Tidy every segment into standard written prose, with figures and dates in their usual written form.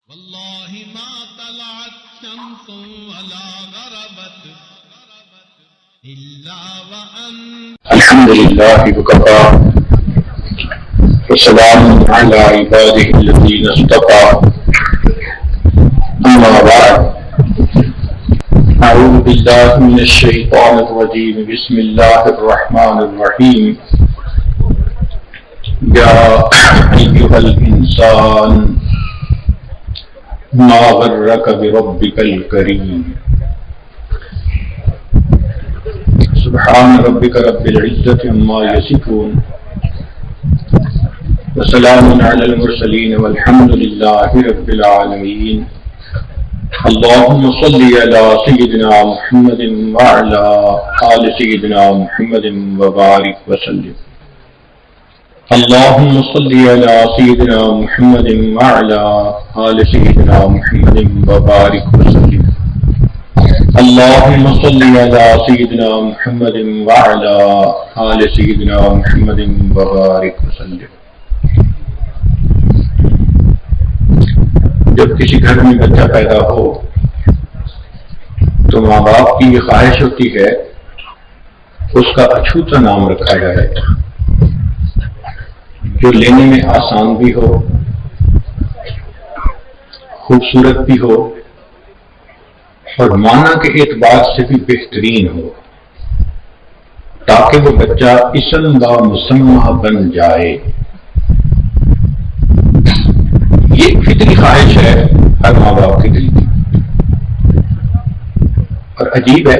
والله ما طلعت شمس ولا غربت إلا وأنت الحمد لله وكفى وسلام على عباده الذين اصطفى أما بعد أعوذ بالله من الشيطان الرجيم بسم الله الرحمن الرحيم يا أيها الإنسان ما غرك بربك الكريم سبحان ربك رب العزة عما يصفون وسلام على المرسلين والحمد لله رب العالمين اللهم صل على سيدنا محمد وعلى آل سيدنا محمد وبارك وسلم اللهم صل على سيدنا محمد وعلى آل سيدنا محمد وبارك وسلم اللهم صل على سيدنا محمد وعلى آل سيدنا محمد وبارك وسلم. جب کسی گھر میں بچہ پیدا ہو تو ماں باپ کی یہ خواہش ہوتی ہے اس کا اچھوتا نام رکھا جائے جو لینے میں آسان بھی ہو، خوبصورت بھی ہو اور معنی کے اعتبار سے بھی بہترین ہو، تاکہ وہ بچہ اسم با مسمہ بن جائے. یہ ایک فطری خواہش ہے ہر ماں باپ کے دل کی. اور عجیب ہے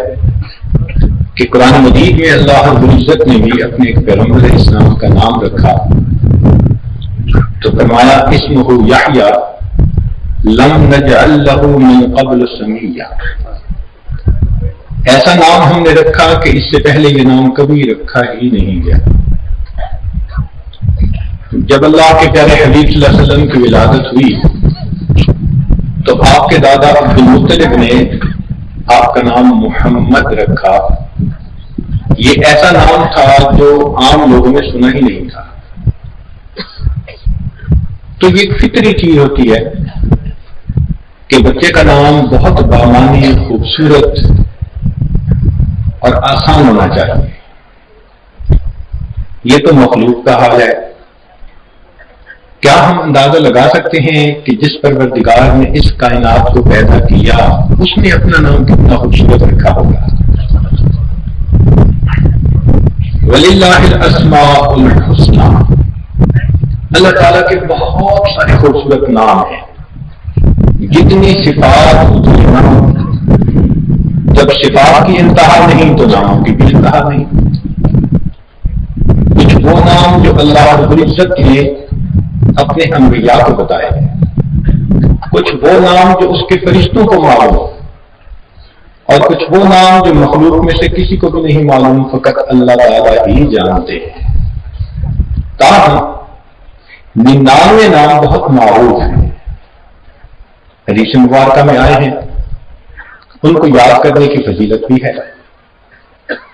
کہ قرآن مجید میں اللہ رب العزت نے بھی اپنے ایک پیغمبر اسلام کا نام رکھا تو فرمایا اسمہ یحییٰ لم نجعل لہ من قبل سمیہ. ایسا نام ہم نے رکھا کہ اس سے پہلے یہ نام کبھی رکھا ہی نہیں گیا. جب اللہ کے پیارے حبیب صلی اللہ علیہ وسلم کی ولادت ہوئی تو آپ کے دادا عبد المطلب نے آپ کا نام محمد رکھا. یہ ایسا نام تھا جو عام لوگوں نے سنا ہی نہیں تھا. تو یہ ایک فطری چیز ہوتی ہے کہ بچے کا نام بہت بامانی، خوبصورت اور آسان ہونا چاہیے. یہ تو مخلوق کا حال ہے. کیا ہم اندازہ لگا سکتے ہیں کہ جس پروردگار نے اس کائنات کو پیدا کیا اس نے اپنا نام کتنا خوبصورت رکھا ہوگا؟ وَلِلَّهِ الْأَسْمَاءُ الْحُسْنَى. اللہ تعالیٰ کے بہت سارے خوبصورت نام ہیں. جتنی صفات اتنے نام. جب صفات کی انتہا نہیں تو ناموں کی بھی انتہا نہیں. کچھ وہ نام جو اللہ رب العزت نے اپنے انبیاء کو بتائے، کچھ وہ نام جو اس کے فرشتوں کو معلوم، اور کچھ وہ نام جو مخلوق میں سے کسی کو بھی نہیں معلوم، فقط اللہ تعالیٰ ہی جانتے ہیں. تاہم 99 نام بہت معروف ہیں، حدیث مبارکہ میں آئے ہیں. ان کو یاد کرنے کی فضیلت بھی ہے.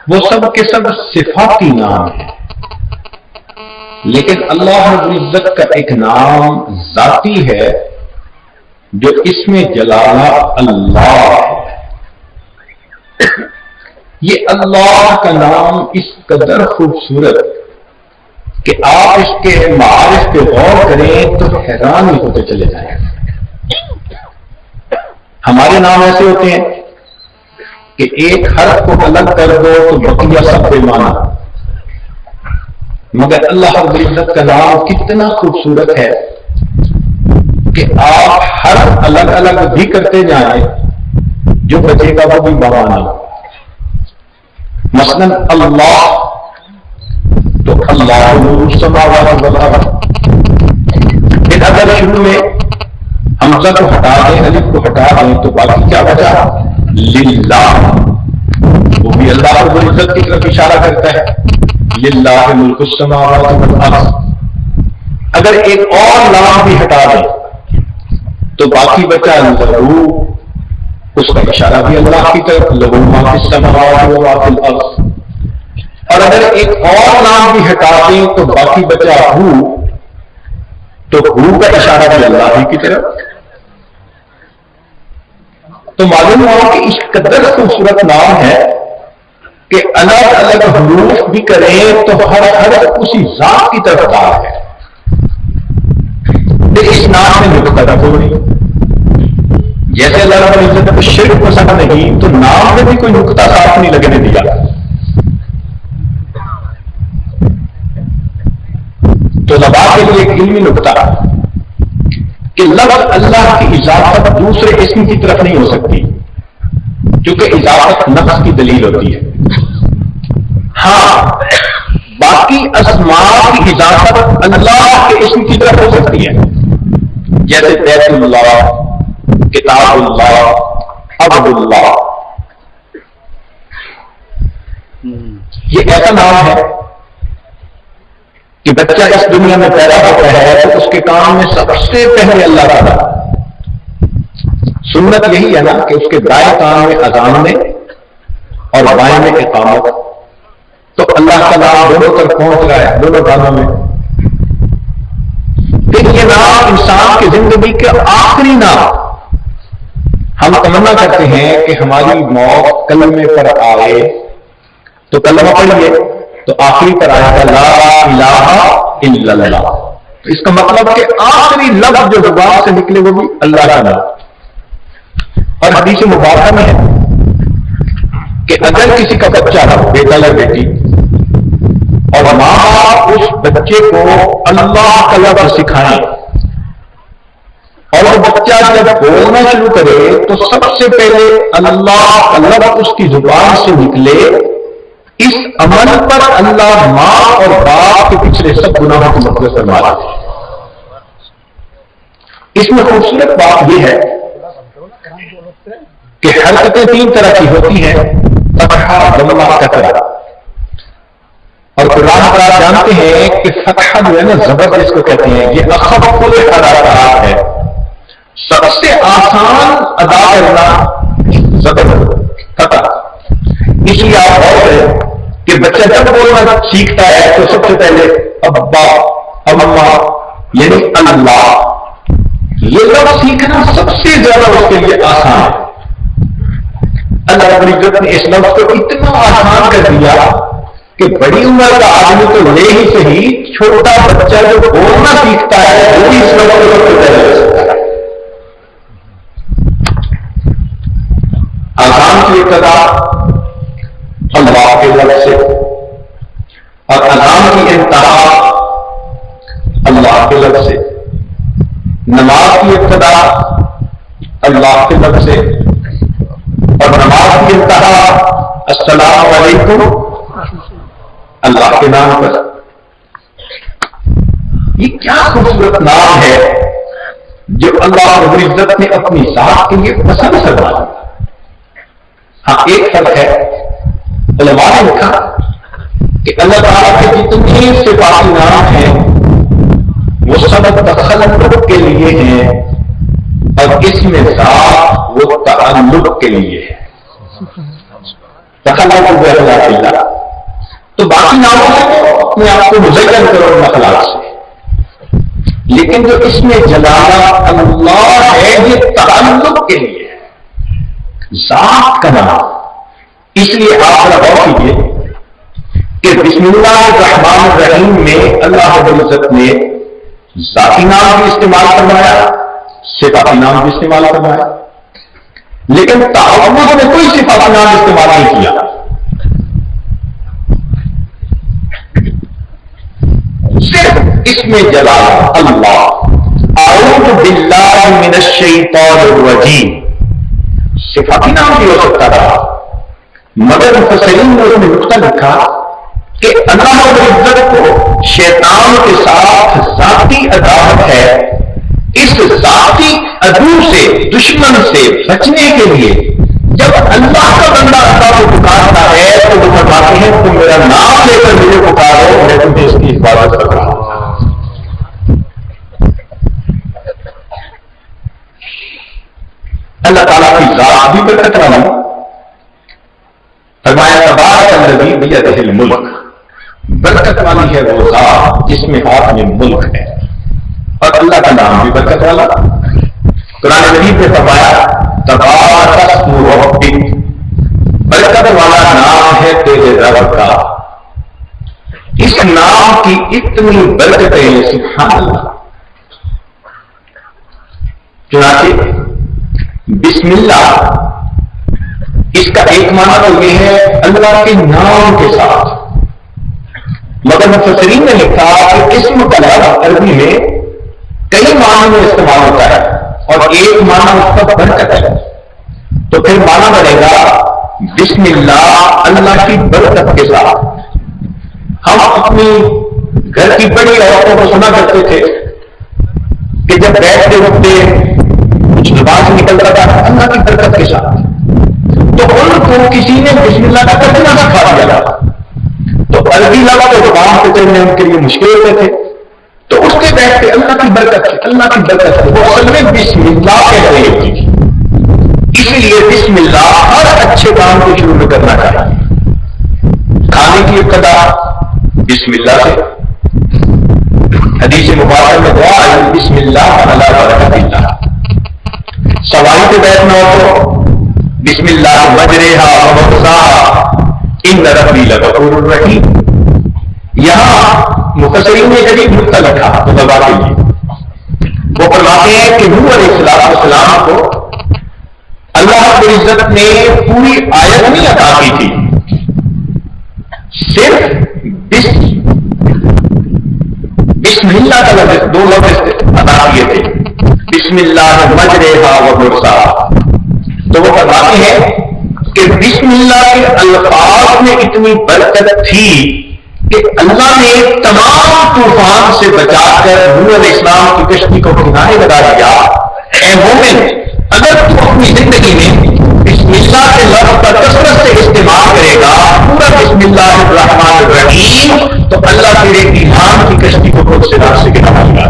وہ سب کے سب صفاتی نام ہیں، لیکن اللہ رب العزت کا ایک نام ذاتی ہے جو اس میں جلالہ اللہ ہے. یہ اللہ کا نام اس قدر خوبصورت کہ آپ اس کے معارف پہ غور کریں تو حیران ہی ہوتے چلے جائیں. ہمارے نام ایسے ہوتے ہیں کہ ایک حرف کو الگ کر دو تو بقیہ سب بے معنی، مگر اللہ رب العزت کا نام کتنا خوبصورت ہے کہ آپ حرف الگ الگ بھی کرتے جائیں جو بچے کا وہ بھی بمعنی. مثلا اللہ تو اللہ نور السماوات والارض. پھر اگر شروع میں حمزہ کو ہٹا دیں، الف کو ہٹا دیں تو باقی کیا بچا؟ للہ. وہ بھی اللہ رب العزت کی طرف اشارہ کرتا ہے. للہ ملک السماوات والارض. اگر ایک اور نام بھی ہٹا دیں تو باقی بچا لہو، اس کا اشارہ بھی اللہ کی طرف، لہو ما فی السماوات و ما فی الارض. اور اگر ایک اور نام بھی ہٹا دیں تو باقی بچا ہو، تو ہو کا اشارہ بھی اللہ کی طرف تو معلوم ہوا کہ اس قدر خوبصورت نام ہے کہ الگ الگ حروف بھی کریں تو ہر حرف اسی ذات کی طرف آ ہے. پھر اس نام میں نقطہ کوئی نہیں. جیسے اللہ رب العزت کو شرک پسند نہیں تو نام میں بھی کوئی نقطہ صاف نہیں لگنے دیا. تو لبا کے لیے ایک علمی نقطہ کہ لفظ اللہ کی اضافت دوسرے اسم کی طرف نہیں ہو سکتی کیونکہ اضافت نفس کی دلیل ہوتی ہے. ہاں باقی اسماء کی اضافت اللہ کے اسم کی طرف ہو سکتی ہے جیسے بیت اللہ، کتاب اللہ، عبد اللہ. یہ ایسا نام ہے کہ بچہ اس دنیا میں پیدا ہوتا ہے تو اس کے کام میں سب سے پہلے اللہ تعالیٰ. سنت یہی ہے نا کہ اس کے دائیں کان میں اذان میں اور بائیں میں اقامت. تو اللہ کا نام دونوں تک پہنچ رہا ہے دونوں کانوں میں. پھر یہ نام انسان کی زندگی کا آخری نام. ہم تمنا کرتے ہیں کہ ہماری موت کلمے پر آئے تو کلمہ پڑھیے تو آخری پر آئے گا لا الہ الا اللہ. تو اس کا مطلب کہ آخری لفظ جو زبان سے نکلے وہ بھی اللہ کا نام. اور حدیث مبارکہ میں ہے کہ اگر کسی کا بچہ ہو بیٹا یا بیٹی اور ماں باپ اس بچے کو اللہ کا لفظ سکھائیں اور وہ بچہ جب بولنا شروع کرے تو سب سے پہلے اللہ کا لفظ اس کی زبان سے نکلے. اس عمل پر اللہ ماں اور باپ کے پچھلے سب گناہوں کو مغفرت فرما دیتے ہیں. اس میں خوبصورت بات یہ ہے کہ حرکتیں 3 طرح کی ہوتی ہیں فتحہ، ضمہ، کسرہ. اور قرآن پر آپ جانتے ہیں کہ فتحہ جو ہے نا زبر جس کو کہتے ہیں یہ اخف الحرکات ہے. سب سے آسان ادا کرنا زبر فتح. اس لیے آپ غور کہ بچہ جب بولنا سیکھتا ہے تو سب سے پہلے ابا، اما یعنی اللہ، یہ لفظ سیکھنا سب سے زیادہ اس کے لیے آسان ہے. اللہ رب العزت نے اس لفظ کو اتنا آسان کر دیا کہ بڑی عمر کا آدمی تو لے ہی صحیح، چھوٹا بچہ جو بولنا سیکھتا ہے وہ بھی اس لفظ کو سب سے پہلے لے سکتا ہے. آسان کی ابتدا اللہ کے لفظ سے اور اذان کی انتہا اللہ کے لفظ سے. نماز کی ابتدا اللہ کے لفظ سے اور نماز کی انتہا السلام علیکم اللہ کے نام پر. یہ کیا خوبصورت نام ہے جو اللہ رب العزت نے اپنی ذات کے لیے پسند فرمایا. ہاں ایک فرق ہے، علماء نے لکھا کہ اللہ تعالیٰ کے جتنے صفاتی نام ہیں وہ سب تخلق کے لیے ہیں اور اس میں ذات وہ تعلق کے لیے ہے. تخلق اللہ تو باقی ناموں سے اپنے آپ کو مزین کرو اخلاق سے، لیکن جو اس میں جلالہ اللہ ہے یہ تعلق کے لیے ہے، ذات کا نام. اس لیے آپ غور کیجیے کہ بسم اللہ الرحمن الرحیم میں اللہ رب العزت نے ذاتی نام بھی استعمال فرمایا، صفاتی نام بھی استعمال فرمایا، لیکن تعوذ میں کوئی صفاتی نام استعمال نہیں کیا. صرف اس میں جلالہ اللہ، اعوذ باللہ من الشیطان الرجیم. صفاتی نام بھی ہو سکتا تھا مگر مفسرین نے اس میں نقطہ لکھا کہ اللہ رب العزت کو شیطان کے ساتھ ذاتی عداوت ہے. اس ذاتی عدو سے، دشمن سے بچنے کے لیے جب اللہ کا بندہ اللہ کو پکارتا ہے تو وہ فرماتے ہیں تم میرا نام لے کر مجھے پکارو، میں تمہیں اس کی حفاظت کر رہا ہوں. اللہ تعالیٰ کی ذات بھی برکت والی. فرمایا تبارک الذی بیدہ الملک، برکت والی ہے وہ ذات جس میں ہاتھ میں ملک ہے. اور اللہ کا نام بھی برکت والا. قرآن مجید میں فرمایا تبارک اسم ربک، برکت والا نام ہے تیرے رب کا. اس نام کی اتنی برکتیں سبحان اللہ. چنانچہ بسم اللہ اس کا ایک معنی تو یہ ہے اللہ کے نام کے ساتھ، مگر مفسرین نے لکھا کہ اسم کا لفظ عربی میں کئی معنی میں استعمال ہوتا ہے اور ایک معنی اس کا برکت ہے. تو پھر معنی بنے گا بسم اللہ اللہ کی برکت کے ساتھ. ہم اپنی گھر کی بڑی عورتوں کو سنا کرتے تھے کہ جب بیٹھتے اٹھتے کچھ زبان سے نکلتا تھا اللہ کی برکت کے ساتھ، تو ان کو کسی نے بسم اللہ کا ترجمہ سکھا دیا تھا. تو عربی لفظ تو زبان سے چلنے ان کے لیے مشکل ہوتے تھے، تو اس کے بیٹھتے اللہ کی برکت ہے اللہ کی برکت ہے، وہ اصل میں بسم اللہ کہہ رہی ہوتی تھی. اس لیے بسم اللہ ہر اچھے کام کو شروع میں کرنا چاہیے. کھانے کی ابتدا بسم اللہ سے، حدیث مبارکہ میں دعا ہے بسم اللہ علی برکت اللہ. سواری پہ بیٹھنا ہو تو بسم اللہ مجریہا ومرساہا ان ربی لغفور رحیم. یہاں مفسرین نے ایک نقطہ لکھا دبا کے لیے. وہ فرماتے ہیں کہ نوح علیہ السلام کو اللہ رب العزت نے پوری آیت نہیں عطا کی تھی، صرف بسم اللہ کا لفظ، دو لفظ عطا کیے تھے، بسم اللہ مجریہا ومرساہا. تو وہ فرماتے ہیں کہ بسم اللہ کے الفاظ میں اتنی برکت تھی کہ اللہ نے تمام طوفان سے بچا کر نوح علیہ السلام کی کشتی کو کنارے لگا دیا. اے مومن، اگر تو اپنی زندگی میں بسم اللہ کے لفظ کا کثرت سے استعمال کرے گا، پورا بسم اللہ الرحمن الرحیم، تو اللہ تیرے ایمان کی کشتی کو خود سے راہ سے گرا دے گا.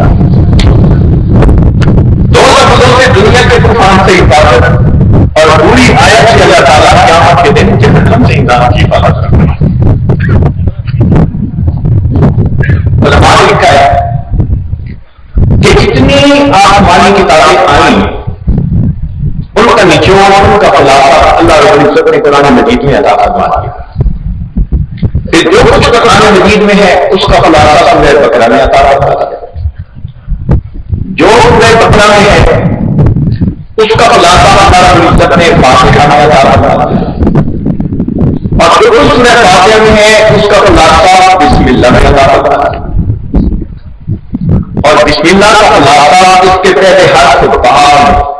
دو لفظوں سے دنیا کے طوفان سے حفاظت اور پوری آیت سے اللہ تعالیٰ قیامت کے دن جہنم سے انسان کی حفاظت کرنا. علماء نے لکھا ہے کہ جتنی آسمانی کتابیں آئیں ان کا نچوڑ، ان کا خلاصہ اللہ رب العزت نے قرآن مجید میں عطا فرما دیا. پھر جو کچھ قرآن مجید میں ہے اس کا خلاصہ سورہ بقرہ میں عطا فرما دیا. جو سورہ بقرہ میں ہے اس کا خلاصہ اللہ رب العزت نے فاتحہ میں عطا فرما دیا، اور جو کچھ سورہ فاتحہ میں ہے اس کا خلاصہ بسم اللہ میں عطا فرما دیا. اور بسم اللہ کا خلاصہ اس کے پہلے حرف باب،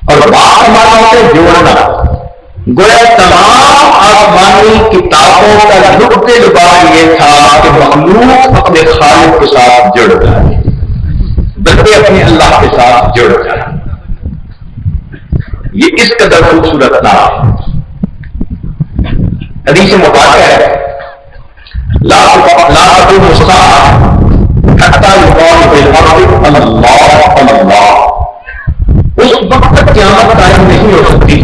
اور باب معنی سے جوڑنا. گویا تمام آسمانی کتابوں کا نقطۂ لباس یہ تھا کہ مخلوق اپنے خالق کے ساتھ جڑ جائے، بندے اپنے اللہ کے ساتھ جڑ جائے. یہ اس قدر خوبصورت نام ہے. حدیث مبارکہ ہے لا تقوم الساعة حتى يقال في الأرض اللہ اللہ. اس وقت تک قیامت قائم نہیں ہو سکتی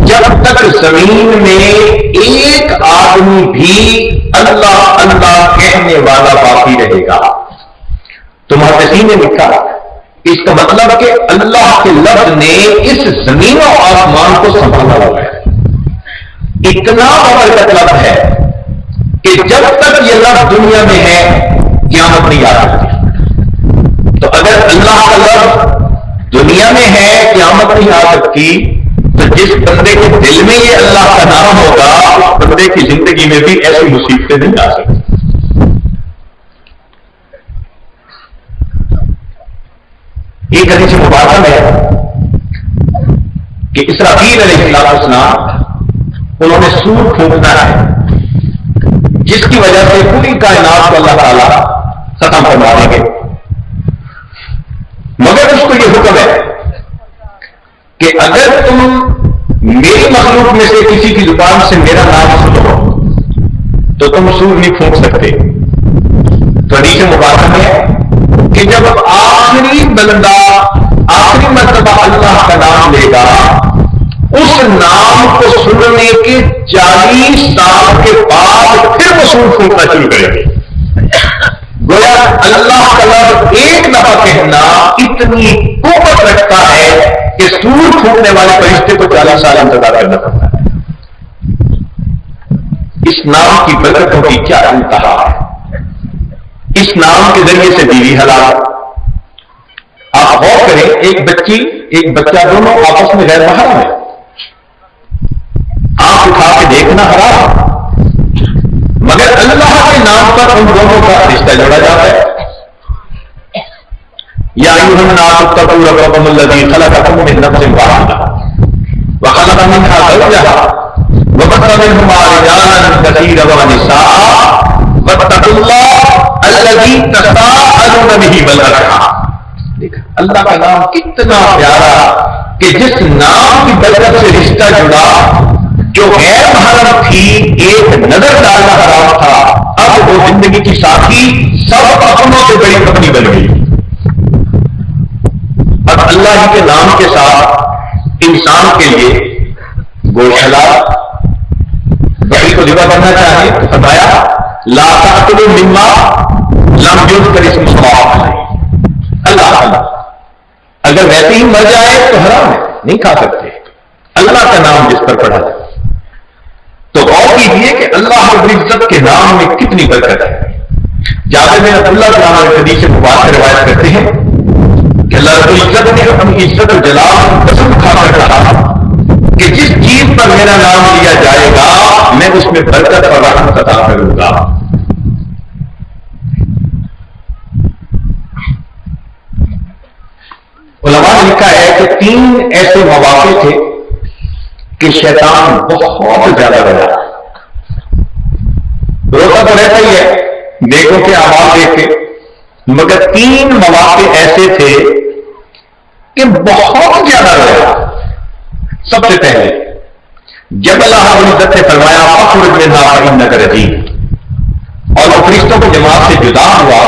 جب تک زمین میں ایک آدمی بھی اللہ اللہ کہنے والا باقی رہے گا. تو محدثین نے لکھا اس کا مطلب کہ اللہ کے لفظ نے اس زمین و آسمان کو سنبھالا ہوا ہے. اتنا بابرکت لفظ ہے کہ جب تک یہ لفظ دنیا میں ہے قیامت نہیں آ سکتی. تو اگر اللہ کا لفظ دنیا میں ہے قیامت نہیں آ سکتی، تو جس بندے کے دل میں یہ اللہ کا نام ہوگا اس بندے کی زندگی میں بھی ایسی مصیبتیں نہیں آ سکتی. ایک حدیث مبارکہ میں کہ اسرافیل علیہ السلام انہوں نے سور پھونکنا ہے جس کی وجہ سے پوری کائنات کو اللہ تعالیٰ ختم کروا دیں گے. مگر اس کو یہ حکم ہے کہ اگر تم میری مخلوق میں سے کسی کی زبان سے میرا نام سنو تو تم سور نہیں پھونک سکتے. تو حدیث مبارکہ میں ہے کہ جب آخری بندہ آخری مرتبہ اللہ کا نام لے گا، اس نام کو سننے کے 40 سال کے بعد پھر وہ سور پھونکنا شروع کریں گے. گویا اللہ کا لفظ ایک دفعہ کہنا اتنی قوت رکھتا ہے کہ سور پھونکنے پہنچنے والے فرشتے کو 40 سال انتظار کرنا پڑتا ہے. اس نام کی برکتوں کی کیا انتہا ہے. اس نام کے ذریعے سے بیوی حلال. آپ غور کریں, ایک بچہ دونوں آپس میں غیر محرم ہے. آنکھ اٹھا کے دیکھنا حرام, مگر اللہ کے نام پر ان دونوں کا رشتہ جوڑا جاتا ہے. یا ایھا الناس اتقوا ربکم الذی خلقکم من نفس واحدہ وخلق منها زوجها وبث منهما رجالا كثيرا ونساء واتقوا الله الذی تساءلون به والارحام. دیکھا اللہ کا نام کتنا پیارا کہ جس نام کی برکت سے رشتہ جڑا جو غیر محرم تھی, ایک نظر ڈالنا حرام تھا, اب وہ زندگی کی ساتھی سب اپنوں سے بڑی اپنی بن گئی. اب اللہ ہی کے نام کے ساتھ انسان کے لیے گوشت حلال. بکری کو ذبح کرنا چاہیے تو فرمایا لا تأکلوا مما لم یذکر اسم اللہ علیہ. اللہ تعالیٰ اگر ویسے ہی مر جائے تو حرام ہے, نہیں کھا سکتے. اللہ کا نام جس پر پڑھا جائے تو غور کیجیے کہ اللہ رب العزت کے نام میں کتنی برکت ہے. جابر بن عبداللہ رضی حدیث مبارک روایت کرتے ہیں کہ اللہ رب العزت نے اپنی عزت و جلال قسم کھا کر کہا کہ جس چیز پر میرا نام لیا جائے گا میں اس میں برکت اور رحمت عطا کروں گا. علماء نے لکھا ہے کہ 3 ایسے مواقع تھے کہ شیطان بہت زیادہ رویا. روتا تو رہتا ہی ہے دیکھو کہ آواز دیکھ کے, مگر 3 مواقع ایسے تھے کہ بہت زیادہ رویا. سب سے پہلے جب اللہ رب العزت نے فرمایا فاخرج منھا فإنک رجیم اور وہ فرشتوں کی جماعت سے جدا ہوا,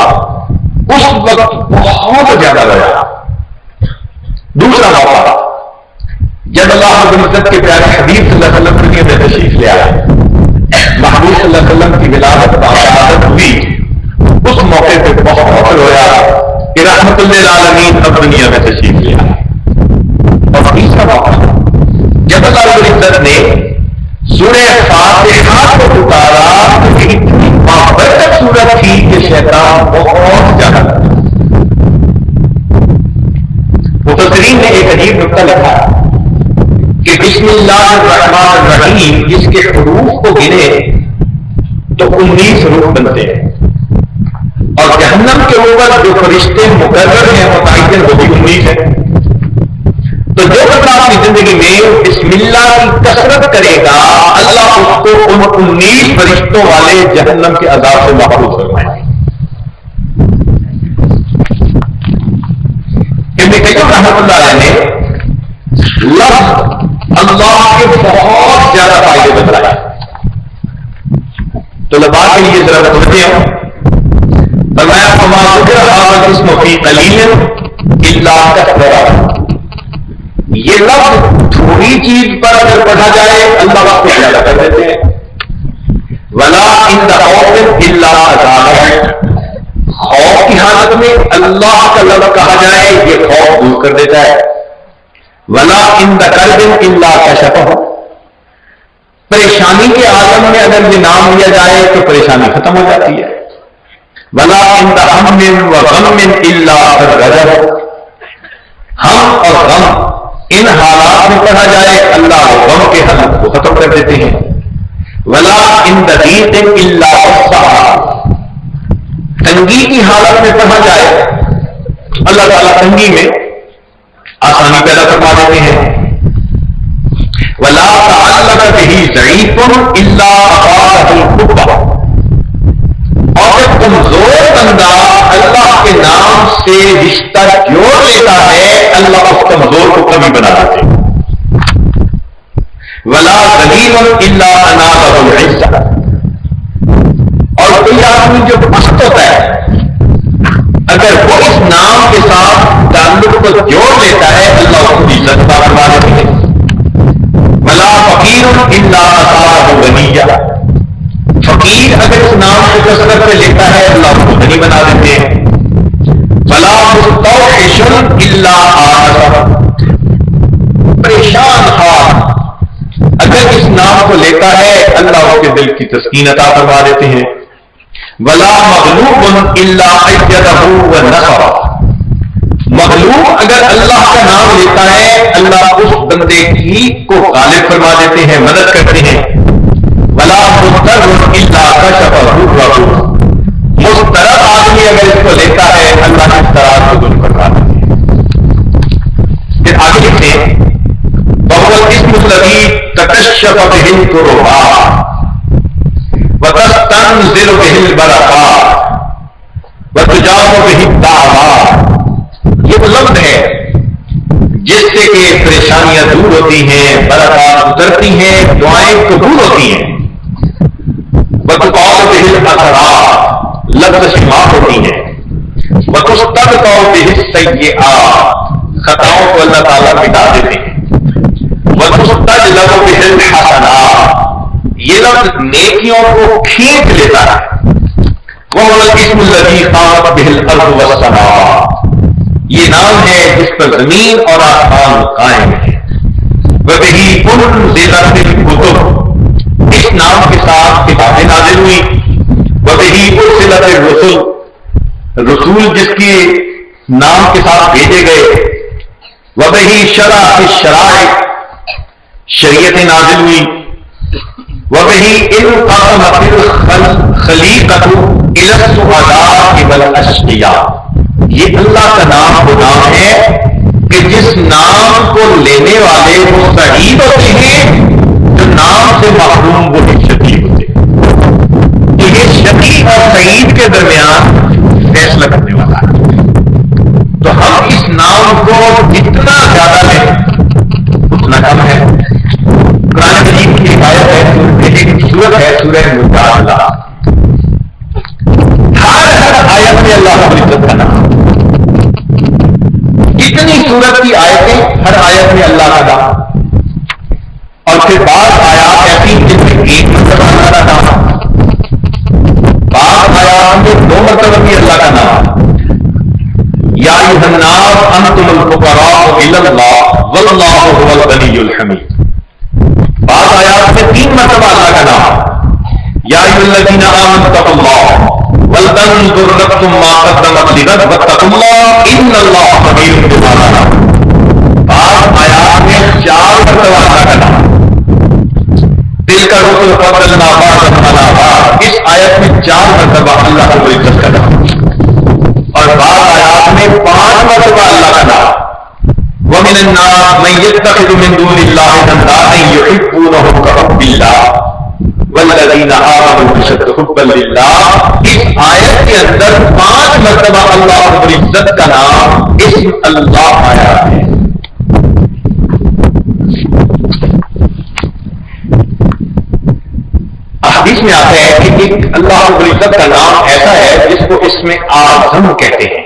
اس وقت بہت زیادہ رویا. دوسرا موقع جب اللہ رب العزت کے پیارے حبیب صلی اللہ علیہ وسلم دنیا میں تشریف لے آیا, محبوب صلی اللہ علیہ وسلم کی ولادت باعث ہوئی, اس موقع پہ بہت رویا کہ رحمت للعالمین اب دنیا میں تشریف لے آیا. اور تیسرا موقع جب اللہ رب العزت نے سورہ فاتحہ کو اتارا تو اتنی بابرکت سورت تھی کہ شیطان بہت زیادہ. مفسرین نے ایک عجیب نکتہ لکھا کہ بسم اللہ الرحمن الرحیم اس کے حروف کو گنے تو 19 حروف بنتے ہیں, اور جہنم کے اوپر جو فرشتے مقرر ہیں متعین وہ بھی 19 ہے. تو جو بندہ اپنی زندگی میں بسم اللہ کی کثرت کرے گا اللہ اس کو ان 19 فرشتوں والے جہنم کے عذاب سے محفوظ فرمائے گا. رحمۃ اللہ علیہ نے لفظ اللہ کے بہت زیادہ فائدے بتائے. تو لبا کے لیے ذرا بتاتے ہیں. فرمایا فما ذکر هذا الاسم في قليل الا كثر. یہ لفظ تھوڑی چیز پر اگر پڑھا جائے اللہ اس کو زیادہ کر دیتے ہیں. ولا عند خوف الا ازالہ. خوف کی حالت میں اللہ کا لفظ کہا جائے یہ خوف دور کر دیتا ہے. ولا عند کرب الا کشفہ. پریشانی کے عالم میں اگر یہ نام لیا جائے تو پریشانی ختم ہو جاتی ہے. ولا عند ہم و غم الا فرجہ. ہم اور غم ان حالات میں پڑھا جائے اللہ غم کے حالت کو ختم کر دیتے ہیں. ولا عند ضیق الا وسعہ. تنگی کی حالت میں پڑھا جائے اللہ تعالیٰ تنگی میں آسانی پیدا کروا دیتے ہیں. ولا تعلق به ضعیف الا اقامه القوة. اور جب کمزور بندہ اللہ کے نام سے رشتہ جوڑ لیتا ہے اللہ اس کمزور کو کمی بنا دیتے ہیں. ولا ذلیل الا اناله العزة. اور کوئی آدمی جو مست ہوتا ہے اگر وہ اس نام کے ساتھ تعلق کو جوڑ لیتا ہے اللہ اس کی عزت فرما دیتے ہیں. ولا فقیر الا اصابہ غنیہ. فقیر اگر اس نام کو کثرت سے لیتا ہے اللہ اس کو غنی بنا دیتے ہیں. ولا مستوحش الا آنسہ. نام کو لیتا ہے اللہ اس کے دل کی تسکین عطا فرما دیتے ہیں. ولا مغلوب الا ایدہ ونصر. مغلوب اگر اللہ کا نام لیتا ہے اللہ اس بندے کی کو غالب فرما دیتے ہیں, مدد کرتے ہیں. ولا مضطر الا کشفہ ضرہ. مضطرب آدمی اگر اس کو لیتا ہے اللہ اس طرح کو دور کروا دیتے ہیں. پھر آگے لکھتے ہیں وهو الاسم الذي تكشف به الكربات وتستنزل به البركات وتجاب به الدعوات. یہ وہ لفظ ہے جس سے کہ پریشانیاں دور ہوتی ہیں, برکات اترتی ہیں, دعائیں قبول ہوتی ہیں. وتقال به الاثرات, لفظ شفا ہوتی ہیں. وتستبقى به السیئات, خطاؤں کو اللہ تعالیٰ مٹا دیتے ہیں. وتستجلب به الحسنات, یہ لفظ نیکیوں کو کھینچ لیتا ہے. وهو الاسم الذي قامت به الارض والسماء, یہ نام ہے جس پر زمین اور آسمان قائم ہے. وبه انزلت الکتب, اس نام کے ساتھ کتابیں نازل ہوئی. وبه ارسلت الرسل, رسول جس کے نام کے ساتھ بھیجے گئے. وبه شرعت الشرائع, شریعتیں نازل ہوئی. وبه انقسمت الخلیقۃ الی السعداء والاشقیاء, یہ اللہ کا نام وہ نام ہے کہ جس نام کو لینے والے وہ سعید ہوتے ہیں, جو نام سے محروم وہ شقی ہوتے ہیں. تو یہ شقی اور سعید کے درمیان فیصلہ کرنے والا ہے. تو ہم اس نام کو جتنا زیادہ لیں اتنا کم ہے. قرآن مجید کی آیت ہے, ایک سورت ہے سورہ مجادلہ. ہر آیت میں اللہ رب العزت کا نام. اتنی سورت کی آیتیں, ہر آیت میں اللہ کا نام. اور پھر بعض آیات ایسی جن میں ایک مرتبہ اللہ کا نام, بعض آیات میں 2 مرتبہ بھی اللہ کا نام. یا ایھا الناس انتم الفقراء الی اللہ واللہ هو الغنی الحمید. بعض آیات میں 3 مرتبہ اللہ کا نام. یا ایھا الذین آمنوا اتقوا اللہ ولتنظر نفس ما قدمت لغد واتقوا اللہ ان اللہ خبیر بما تعملون. بعض آیات میں 4 مرتبہ اللہ کا نام. تلک الرسل فضلنا بعضهم علی بعض, اس آیت میں 4 مرتبہ اللہ رب العزت کا نام. اور بعض آیات میں 5 مرتبہ اللہ کا نام. ومن الناس من يتخذ من دون الله اندادا يحبونهم كحب الله والذین آمنوا اشد حبا للہ. اس آیت کے اندر 5 مرتبہ اللہ رب العزت کا نام اسم اللہ آیا ہے. حدیث میں آتا ہے کہ ایک اللہ رب العزت کا نام ایسا ہے جس کو اسم اعظم کہتے ہیں.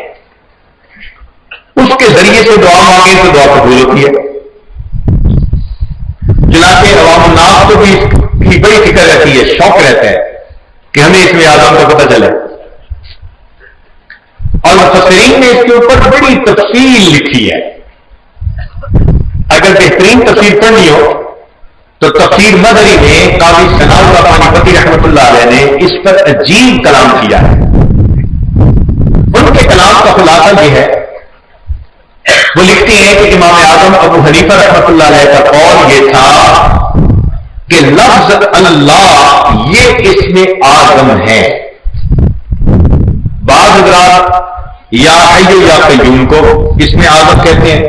اس کے ذریعے سے دعا مانگیں تو دعا قبول ہوتی ہے. چنانچہ عوام الناس کو بھی کی بڑی فکر رہتی ہے, شوق رہتا ہے کہ ہمیں اس میں اعظم کا پتہ چلے. اور مفسرین نے اس کے اوپر بڑی تفصیل لکھی ہے. اگر بہترین تفسیر پڑھنی ہو تو تفسیر مظہری میں قاضی ثناء اللہ پانی پتی رحمۃ اللہ علیہ نے اس پر عجیب کلام کیا ہے. ان کے کلام کا خلاصہ یہ ہے, وہ لکھتے ہیں کہ امام اعظم ابو حنیفہ رحمۃ اللہ علیہ کا قول یہ تھا کہ لفظ اللہ یہ اسم اعظم ہے. بعض حضرات یا حی یا قیوم کو اسم اعظم کہتے ہیں,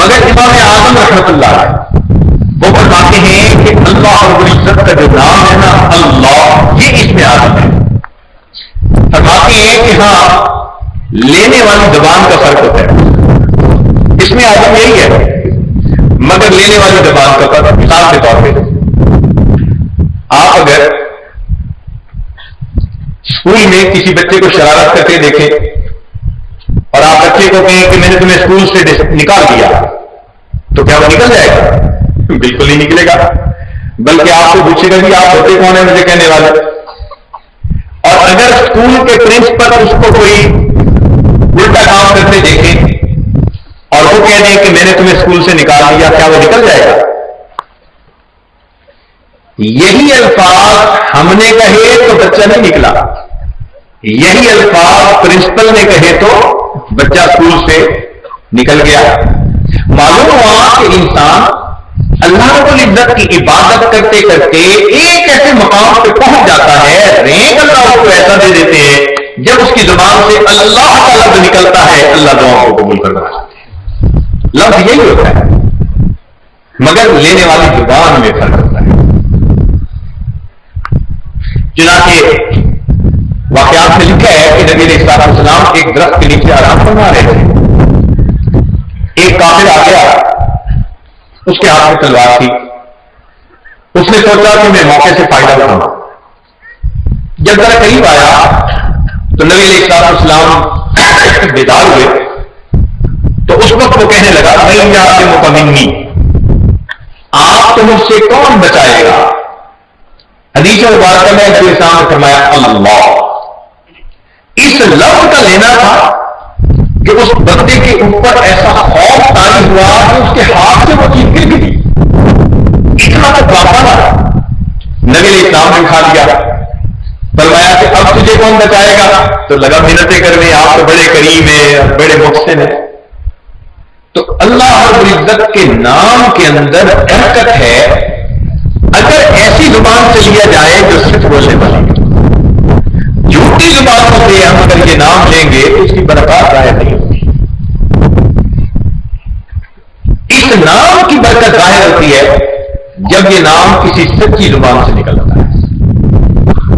مگر امام اعظم رحمۃ اللہ علیہ وہ فرماتے ہیں کہ اللہ رب العزت کا جو نام ہے نا اللہ, یہ اسم اعظم ہے. فرماتے ہیں کہ ہاں لینے والی زبان کا فرق ہوتا ہے. اسم اعظم یہی ہے مگر لینے والی زبان کا فرق. مثال کے طور پہ آپ اگر اسکول میں کسی بچے کو شرارت کرتے دیکھیں اور آپ بچے کو کہیں کہ میں نے تمہیں اسکول سے نکال دیا, تو کیا وہ نکل جائے گا؟ بالکل نہیں نکلے گا, بلکہ آپ کو پوچھے گا کہ آپ ہوتے کون ہیں مجھے کہنے والے. اور اگر اسکول کے پرنسپل اس کو کوئی الٹا کام کرتے دیکھیں اور وہ کہہ دیں کہ میں نے تمہیں اسکول سے نکال دیا, کیا وہ نکل جائے گا؟ یہی الفاظ ہم نے کہے تو بچہ نہیں نکلا، یہی الفاظ پرنسپل نے کہے تو بچہ اسکول سے نکل گیا۔ معلوم ہوا کہ انسان اللہ رب العزت کی عبادت کرتے کرتے ایک ایسے مقام پہ پہنچ جاتا ہے، رینک اللہ کو ایسا دے دیتے ہیں جب اس کی زبان سے اللہ کا لفظ نکلتا ہے اللہ دعاؤں کو قبول کرنا چاہتے ہیں۔ لفظ یہی ہوتا ہے مگر لینے والی زبان میں فرق ہوتا ہے۔ چنانچہ واقعات میں لکھا ہے کہ نبی علیہ السلام ایک درخت کے نیچے آرام فرما رہے تھے، ایک کافر آ گیا، اس کے ہاتھ میں تلوار تھی، اس نے سوچا کہ میں موقع سے فائدہ اٹھاؤں۔ جب ذرا قریب آیا تو نبی علیہ السلام بیدار ہوئے تو اس وقت وہ کہنے لگا مکمنی، آپ تو مجھ سے کون بچائے گا؟ حدیث مبارکہ میں نبی السلام نے فرمایا اللہ۔ اس لفظ کا لینا تھا کہ اس بندے کے اوپر ایسا خوف طاری ہوا کہ اس کے ہاتھ سے وہ چیز گر گئی، اتنا تو کافا تھا۔ نبی علیہ السلام نے کھا لیا، فرمایا کہ اب تجھے کون بچائے گا؟ تو لگا محنتیں کرنے، آپ تو بڑے کریم ہیں، بڑے محسن ہیں۔ تو اللہ رب العزت کے نام کے اندر برکت ہے، اگر ایسی زبان سے لیا جائے جو صرف بولنے والی، جھوٹی زبانوں سے ہم اگر یہ نام لیں گے تو اس کی برکات ظاہر نہیں ہوتی۔ اس نام کی برکت ظاہر ہوتی ہے جب یہ نام کسی سچی زبان سے نکلتا ہے۔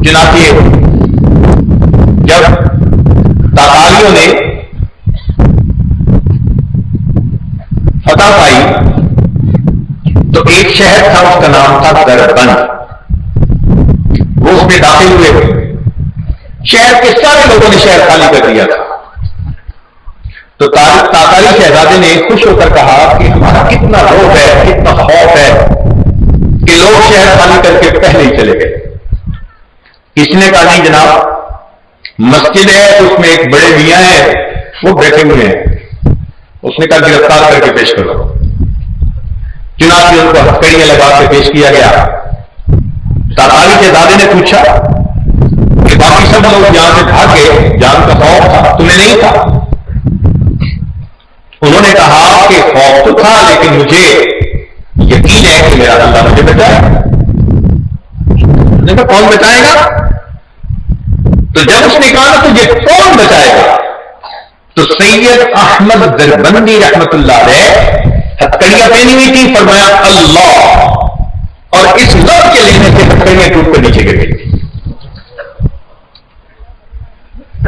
چنانچہ جب تاتاریوں نے فتح پائی تو ایک شہر تھا، اس کا نام تھا دربند، وہ اس میں داخل ہوئے، شہر کے سارے لوگوں نے شہر خالی کر دیا تھا۔ تو تاتاری شہزادے نے خوش ہو کر کہا کہ ہمارا کتنا روب ہے، کتنا خوف ہے کہ لوگ شہر خالی کر کے پہلے ہی چلے گئے۔ کسی نے کہا نہیں جناب، مسجد ہے اس میں ایک بڑے میاں ہیں وہ بیٹھے ہوئے ہیں، اس نے کہا گرفتار کر کے پیش کرو۔ چنانچہ ان کو ہتھکڑیاں لگا کے پیش کیا گیا۔ تاتاری شہزادے نے پوچھا کہ باقی سب لوگ یہاں سے بھاگ گئے، جان کا خوف تھا، تمہیں نہیں تھا؟ انہوں نے کہا کہ خوف تو تھا لیکن مجھے یقین ہے کہ میرا اللہ مجھے بچائے۔ نے کہا کون بچائے گا؟ تو جب اس نے کہا تجھے کون بچائے گا تو سید احمد دربندی رحمت اللہ علیہ ہتھکڑیاں پہنی ہوئی تھی، فرمایا اللہ، اور اس لفظ کے لینے سے ہتھکڑیاں ٹوٹ کر نیچے گر گئی تھی۔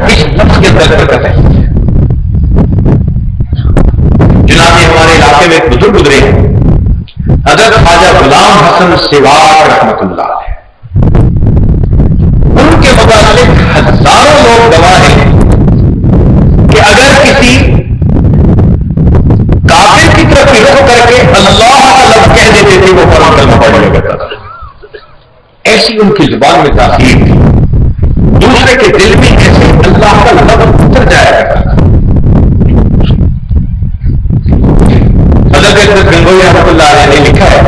اس لفظ کے اندر برکت ہے۔ چنانچہ ہمارے علاقے میں ایک بزرگ گزرے ہیں، حضرت خواجہ غلام حسن سیواد رحمت اللہ علیہ، ان کے متعلق ہزاروں لوگ گواہ ہیں کہ اگر کسی کافر کی طرف رخ کر کے اللہ کا لفظ کہہ دیتے تھے وہ فوراً کلمہ پڑھ لیا کرتا تھا، ایسی ان کی زبان میں تاثیر تھی، دوسرے کے دل میں ایسے اللہ کا لفظ اتر جایا کرتا تھا۔ حضرت گنگوئی رحمۃ اللہ علیہ نے لکھا ہے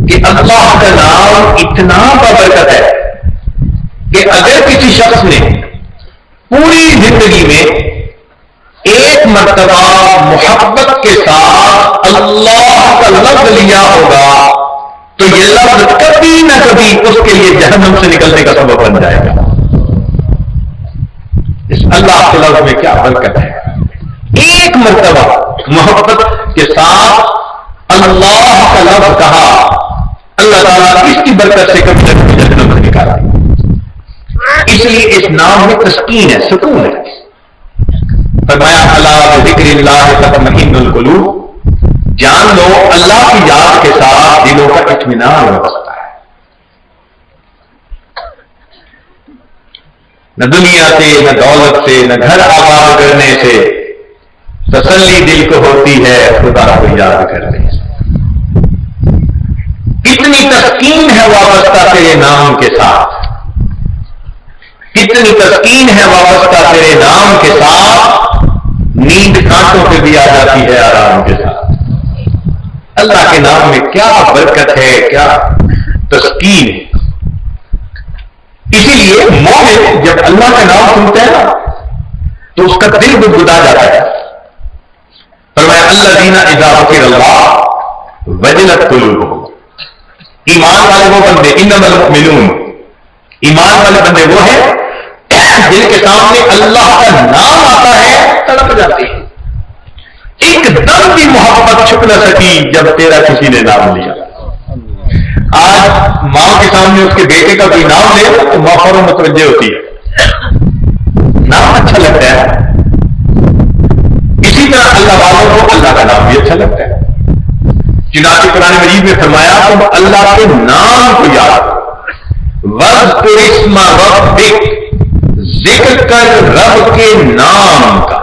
کہ اللہ کا نام اتنا بابرکت ہے کہ اگر کسی شخص نے پوری زندگی میں ایک مرتبہ محبت کے ساتھ اللہ کا لفظ لیا ہوگا تو یہ لفظ کبھی نہ کبھی اس کے لیے جہنم سے نکلنے کا سبب بن جائے گا۔ اس اللہ کے لفظ میں کیا برکت ہے، ایک مرتبہ محبت کے ساتھ اللہ کا لفظ کہا، اللہ تعالیٰ اس کی برکت سے کبھی نہ کبھی جہنم سے نکالا۔ اس لیے اس نام میں تسکین ہے، سکون ہے۔ فرمایا الا بذکر اللہ تطمئن القلوب، جان لو اللہ کی یاد کے ساتھ دلوں کا اطمینان ہوتا ہے۔ نہ دنیا سے، نہ دولت سے، نہ گھر آباد کرنے سے تسلی دل کو ہوتی ہے خدا کو یاد کرنے سے۔ کتنی تسکین ہے وابستہ تیرے نام کے ساتھ، کتنی تسکین ہے وابستہ تیرے نام کے ساتھ، نیند کانٹوں پہ بھی آ جاتی ہے آرام کے ساتھ۔ اللہ کے نام میں کیا برکت ہے، کیا تسکین ہے. اسی لیے مومن جب اللہ کا نام سنتا ہے نا تو اس کا دل گدگدا جاتا ہے. فرمایا الذین اذا ذکر اللہ وجلت قلوبہم. ایمان والے وہ بندے انما المؤمنون، ایمان والے بندے وہ ہیں جن کے سامنے اللہ کا نام آتا ہے تڑپ جاتے ہیں. ایک دم بھی محبت چھپ نہ سکی جب تیرا کسی نے نام لیا. آج ماں کے سامنے اس کے بیٹے کا کوئی نام لے تو ماں فوراً متوجہ ہوتی ہے، نام اچھا لگتا ہے. اسی طرح اللہ والوں کو اللہ کا نام بھی اچھا لگتا ہے. چنانچہ قرآن مجید میں فرمایا تم اللہ کے نام کو یاد کرو، وَاذْكُرِ اسْمَ رَبِّكَ، ذکر کر رب کے نام کا.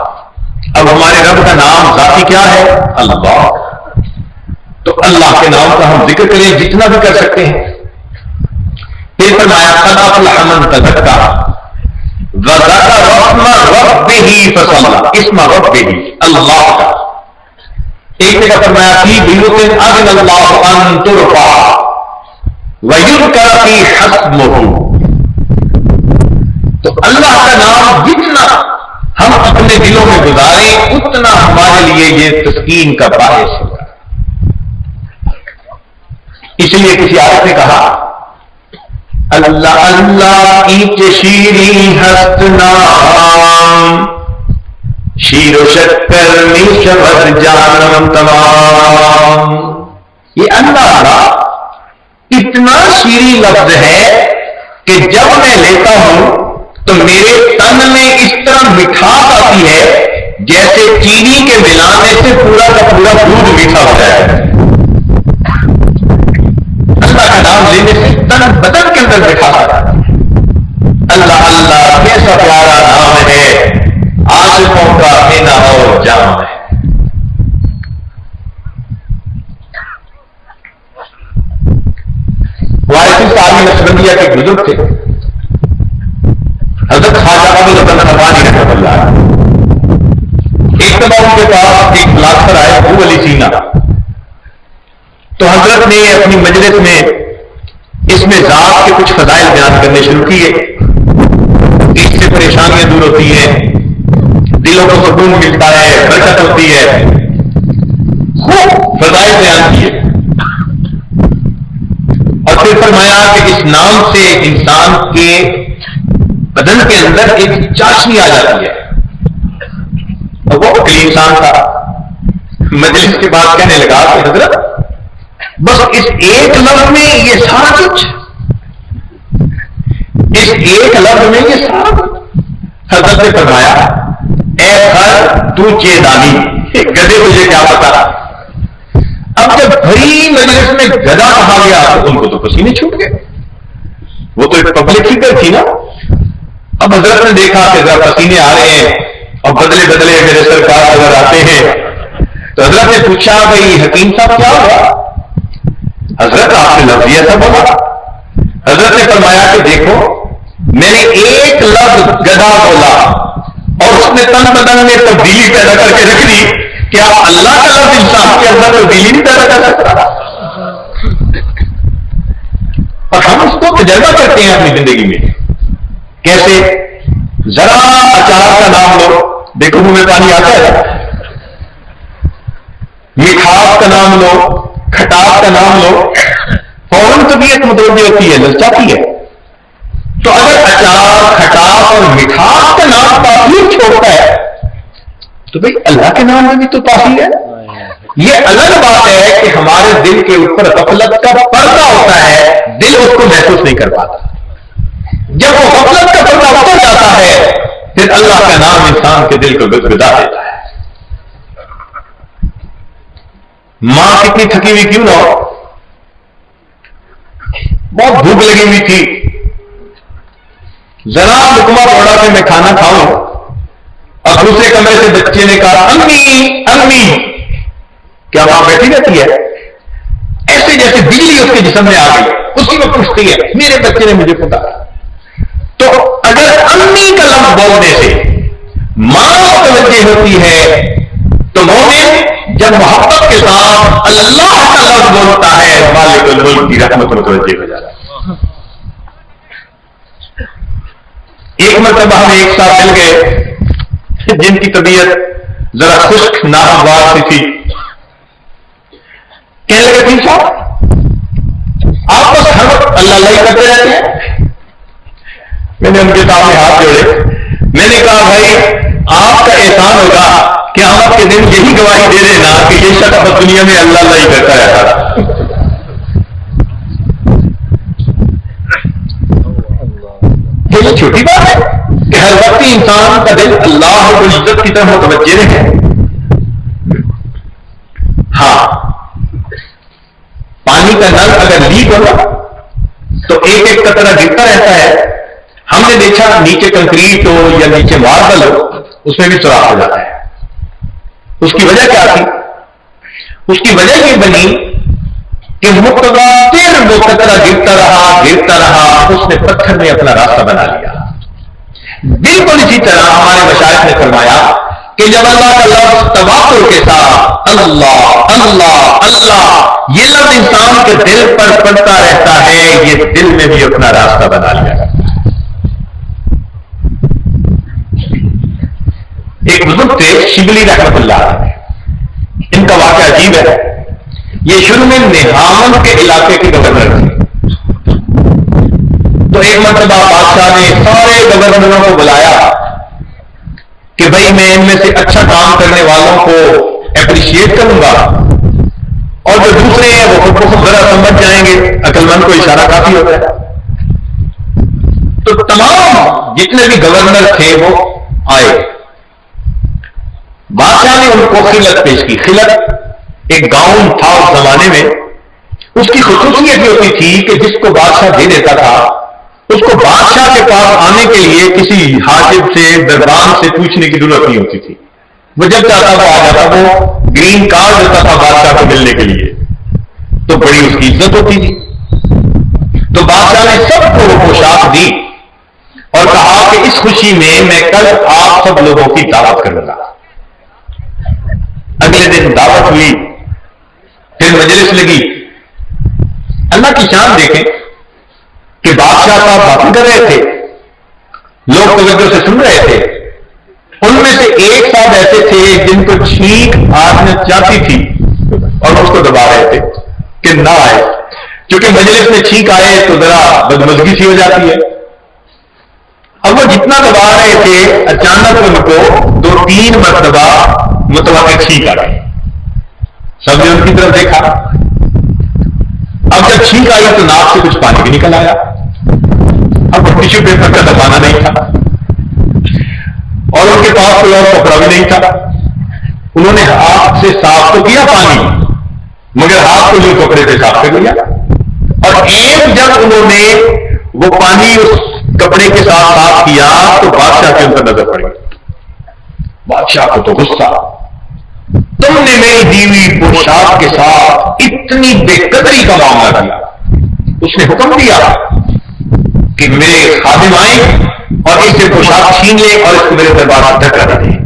اب ہمارے رب کا نام ذاتی کیا ہے؟ اللہ. تو اللہ کے نام کا ہم ذکر کریں جتنا بھی کر سکتے ہیں. پھر فرمایا قد افلح من تزکا وذکر اسم ربہ فصلی، اسم ربہ اللہ کا. ایک جگہ فرمایا فی بیوت اذن اللہ ان ترفع ویذکر فیہا اسمہ. تو اللہ کا نام جتنا ہم اپنے دلوں میں گزاریں اتنا ہمارے لیے یہ تسکین کا باعث ہوگا. اس لیے کسی عالم نے کہا اللہ اللہ کی شیریں ہست نام، شیر و شکر میں شبد جانم تمام. یہ اللہ اتنا شیریں لفظ ہے کہ جب میں لیتا ہوں تو میرے تن میں اس طرح مٹھاس آتی ہے جیسے چینی کے ملانے سے پورا کا پورا دودھ میٹھا ہوتا ہے. اللہ کا نام لینے سے تن بدن کے اندر مٹھاس آتا ہے. اللہ اللہ کیسا پیارا نام ہے، عاشقوں کا مینا اور جام ہے. وارث صاحب نقشبندیہ کے بزرگ تھے حضرت خواجہ ابو الحسن حرانی رحمۃ اللہ. ایک دفعہ ان کے پاس ایک فلاسفر آئے ابو علی سینا. تو حضرت نے اپنی مجلس میں اس میں ذات کے کچھ فضائل بیان کرنے شروع کیے. اس سے پریشانیاں دور ہوتی ہیں، دلوں کو سکون ملتا ہے، برکت ہوتی ہے. خوب فضائل بیان کیے اور پھر فرمایا کہ اس نام سے انسان کے بدن کے اندر ایک چاشنی آ جاتی ہے. اور وہ اکلی انسان تھا. مجلس کے بعد کہنے لگا کہ حضرت بس اس ایک لفظ میں یہ سارا کچھ، اس ایک لفظ میں یہ سارا کچھ. حضرت نے فرمایا اے خر تو چیدانی، گدے مجھے کیا پتا. اب جب بھری مجلس میں گدا کہا گیا تو ان کو تو پسینے چھوٹ گئے. وہ تو ایک پبلک فگر تھی نا. اب حضرت نے دیکھا کہ ذرا پسینے آ رہے ہیں اور بدلے بدلے میرے سرکار نظر آتے ہیں. تو حضرت نے پوچھا بھائی حکیم صاحب کیا ہوا؟ حضرت آپ نے لفظ ایسا بولا. حضرت نے فرمایا کہ دیکھو میں نے ایک لفظ گدا بولا اور اس نے تن بدن میں تبدیلی پیدا کر کے رکھ دی. کیا اللہ کا لفظ انسان کے اندر تبدیلی نہیں پیدا کر سکتا؟ اور ہم اس کو تجربہ کرتے ہیں اپنی زندگی میں. کیسے؟ ذرا اچار کا نام لو، دیکھو منہ میں پانی آتا ہے. مٹھاس کا نام لو، کھٹاس کا نام لو، فوراً طبیعت متوجہ ہوتی ہے، للچاتی ہے. تو اگر اچار، کھٹاس اور مٹھاس کا نام تاثیر چھوڑتا ہے تو بھئی اللہ کے نام میں بھی تو تاثیر ہے. یہ الگ بات ہے کہ ہمارے دل کے اوپر غفلت کا پردہ ہوتا ہے، دل اس کو محسوس نہیں کر پاتا. جب وہ غفلت کا پردہ اتر جاتا ہے پھر اللہ کا نام انسان کے دل کو گدگدا دیتا ہے. ماں کتنی تھکی ہوئی کیوں نہ ہو، بہت بھوک لگی ہوئی تھی، ذرا لقمہ پڑا کہ میں کھانا کھاؤں اور دوسرے کمرے سے بچے نے کہا امی امی. کیا ماں بیٹھی رہتی ہے ایسے جیسے بجلی اس کے جسم میں آ گئی، اسی میں پوچھتی ہے میرے بچے نے مجھے پکارا. تو اگر امی کا لفظ بولنے سے ماں متوجہ ہوتی ہے تو مومن جب محبت کے ساتھ اللہ کا لفظ بولتا ہے مالک الملک کی رحمت متوجہ ہو جاتا ہے. ایک مرتبہ ہم ایک ساتھ مل گئے جن کی طبیعت ذرا خشک ناہموار سی تھی. کہنے لگے تین صاحب آپ بس ہر وقت اللہ اللہ ہی کرتے رہتے ہیں. میں نے ان کے سامنے ہاتھ جوڑے. میں نے کہا بھائی آپ کا احسان ہوگا کہ آپ کے دن یہی گواہی دے دینا کہ یہ شخص دنیا میں اللہ اللہ ہی کرتا رہتا تھا. یہ چھوٹی بات ہے کہ ہر وقت انسان کا دل اللہ رب العزت کی طرف متوجہ رہے. ہاں پانی کا نل اگر لیک ہوگا تو ایک ایک قطرہ گرتا رہتا ہے. ہم نے دیکھا نیچے کنکریٹ ہو یا نیچے ماربل ہو اس میں بھی سوراخ ہو جاتا ہے. اس کی وجہ کیا تھی؟ اس کی وجہ یہ بنی کہ متواتر وہ قطرہ گرتا رہا اس نے پتھر میں اپنا راستہ بنا لیا. بالکل اسی طرح ہمارے مشائخ نے فرمایا کہ جب اللہ کا لفظ تواتر کے ساتھ اللہ اللہ اللہ یہ لفظ انسان کے دل پر پڑتا رہتا ہے یہ دل میں بھی اپنا راستہ بنا لیا. ایک بزرگ تھے شبلی رحمت اللہ علیہ. ان کا واقعہ عجیب ہے. یہ شروع میں نہامن کے علاقے کے گورنر تھے. تو ایک مرتبہ بادشاہ نے سارے گورنروں کو بلایا کہ بھائی میں ان میں سے اچھا کام کرنے والوں کو اپریشیٹ کروں گا اور جو دوسرے ہیں وہ خود کو ذرا سمجھ جائیں گے. عقل مند کو اشارہ کافی ہوتا ہے. تو تمام جتنے بھی گورنر تھے وہ آئے. بادشاہ نے ان کو خلعت پیش کی. خلعت ایک گاؤن تھا اس زمانے میں. اس کی خصوصیت یہ ہوتی تھی کہ جس کو بادشاہ دے دیتا تھا اس کو بادشاہ کے پاس آنے کے لیے کسی حاجب سے دربان سے پوچھنے کی ضرورت نہیں ہوتی تھی. وہ جب چاہتا وہ آ جاتا. وہ گرین کارڈ دیتا تھا بادشاہ کو ملنے کے لیے تو بڑی اس کی عزت ہوتی تھی. تو بادشاہ نے سب کو وہ پوشاک دی اور کہا کہ اس خوشی میں کل آپ سب لوگوں کی دعوت کروں گا. اگلے دن دعوت ہوئی. پھر مجلس لگی. اللہ کی شان دیکھیں کہ بادشاہ صاحب باتیں کر رہے تھے. لوگ توجہ سے سن رہے تھے. ان میں سے ایک صاحب ایسے تھے جن کو چھینک آنے چاہتی تھی اور اس کو دبا رہے تھے کہ نہ آئے, کیونکہ مجلس میں چھینک آئے تو ذرا بدمزگی سی ہو جاتی ہے. اب وہ جتنا دبا رہے تھے اچانک ان کو 2-3 مرتبہ متواتر چھینک آ گئی. سب نے ان کی طرف دیکھا. اب جب چھینک آئی تو ناک سے کچھ پانی بھی نکل آیا. اب وہ ٹیشو پیپر کا دبانا نہیں تھا اور ان کے پاس کوئی اور کپڑا بھی نہیں تھا. انہوں نے ہاتھ سے صاف تو کیا پانی, مگر ہاتھ کو جو کپڑے سے صاف کر لیا. اور ایک جب انہوں نے وہ پانی اس کپڑے کے ساتھ صاف کیا تو بادشاہ کے اندر نظر پڑ گئی. بادشاہ کو تو غصہ, تم نے میری دیوی پوشاک کے ساتھ اتنی بے قدری کا معاملہ کیا. اس نے حکم دیا کہ میرے خادم آئیں اور اس سے پوشاک چھین لیں اور اس کو میرے دربار سے دھکا دیں.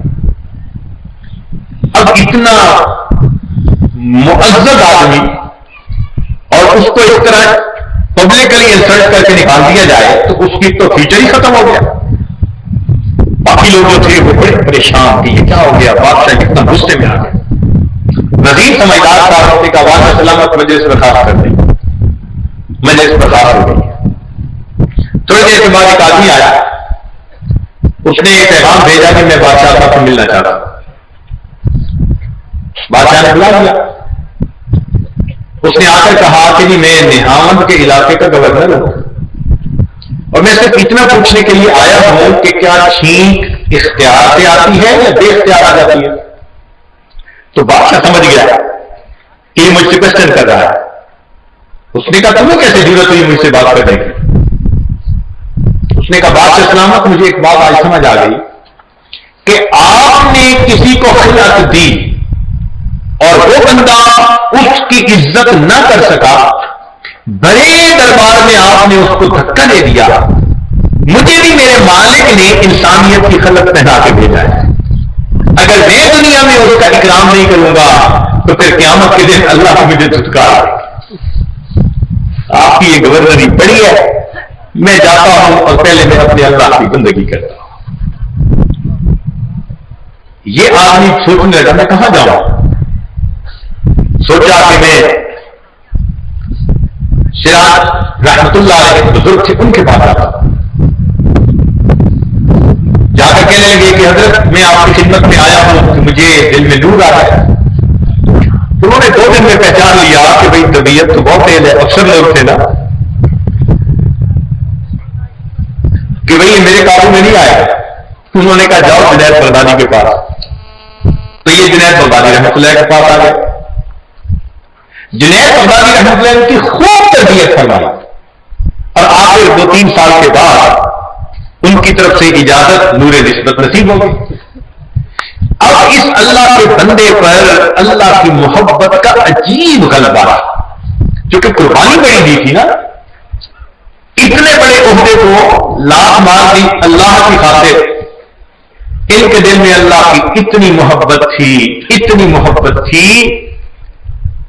اب اتنا معزز آدمی اور اس کو اس طرح پبلکلی انسلٹ کر کے نکال دیا جائے تو اس کی تو فیچر ہی ختم ہو گیا. باقی لوگ جو تھے وہ بڑے پریشان کہ یہ کیا ہو گیا, بادشاہ کتنا غصے میں آ گئے. نظیر سمجھدار صاحب نے کہا واضح سلامت مجلس برخاست کر دیں. مجلس برخاست ہو گئی. تھوڑی دیر کے بعد ایک آدمی آیا. اس نے ایک پیغام بھیجا کہ میں بادشاہ صاحب سے ملنا چاہتا ہوں. بادشاہ نے بلا دیا. اس نے آ کر کہا کہ جی میں نہامن کے علاقے کا گورنر ہوں اور میں صرف اتنا پوچھنے کے لیے آیا ہوں کہ کیا چھینک اختیار سے آتی ہے یا بے اختیار آ جاتی ہے. تو بادشاہ سمجھ گیا کہ یہ مجھ سے کوشچن کر رہا ہے. اس نے کہا تمہیں کیسے ضرورت ہوئی مجھ سے بات کرنے کی. اس نے کہا بادشاہ سلامت مجھے ایک بات آج سمجھ آ گئی کہ آپ نے کسی کو خلعت دی اور وہ بندہ اس کی عزت نہ کر سکا, بڑے دربار میں آپ نے اس کو دھکا دے دیا. مجھے بھی میرے مالک نے انسانیت کی خلعت پہنا کے بھیجا ہے. اگر میں دنیا میں اس کا اکرام نہیں کروں گا تو پھر قیامت کے دن اللہ کو مجھے دھتکار دے گا، آپ کی یہ گورنری پڑی ہے، میں جاتا ہوں اور پہلے میں اپنے اللہ کی بندگی کرتا ہوں۔ یہ آدمی سوچنے لگا میں کہاں جاؤں؟ سوچا کہ میں شراج رحمت اللہ علیہ بزرگ تھے ان کے پاس آتا، جا کر کہنے لگے کہ حضرت میں آپ کی خدمت میں آیا ہوں کہ مجھے دل میں نور آ رہا ہے۔ انہوں نے 2 دن میں پہچان لیا کہ بھئی طبیعت تو بہت تیز ہے، افسر لوگ تھے نا، کہ بھئی میرے قابو میں نہیں آیا۔ انہوں نے کہا جاؤ جنید بغدادی کے پاس، تو یہ جنید بغدادی رحمت اللہ کے پاس آ گئے۔ جنید بغدادی رحمت اللہ کی خوب تربیت فرمائی، اور آخر 2-3 سال کے بعد ان کی طرف سے اجازت نور نسبت نصیب ہو گئی۔ اب اس اللہ کے بندے پر اللہ کی محبت کا عجیب غلبہ رہا، چونکہ قربانی بڑی دی تھی نا، اتنے بڑے عہدے کو لاکھ مار دی اللہ کی خاطر۔ ان کے دل میں اللہ کی اتنی محبت تھی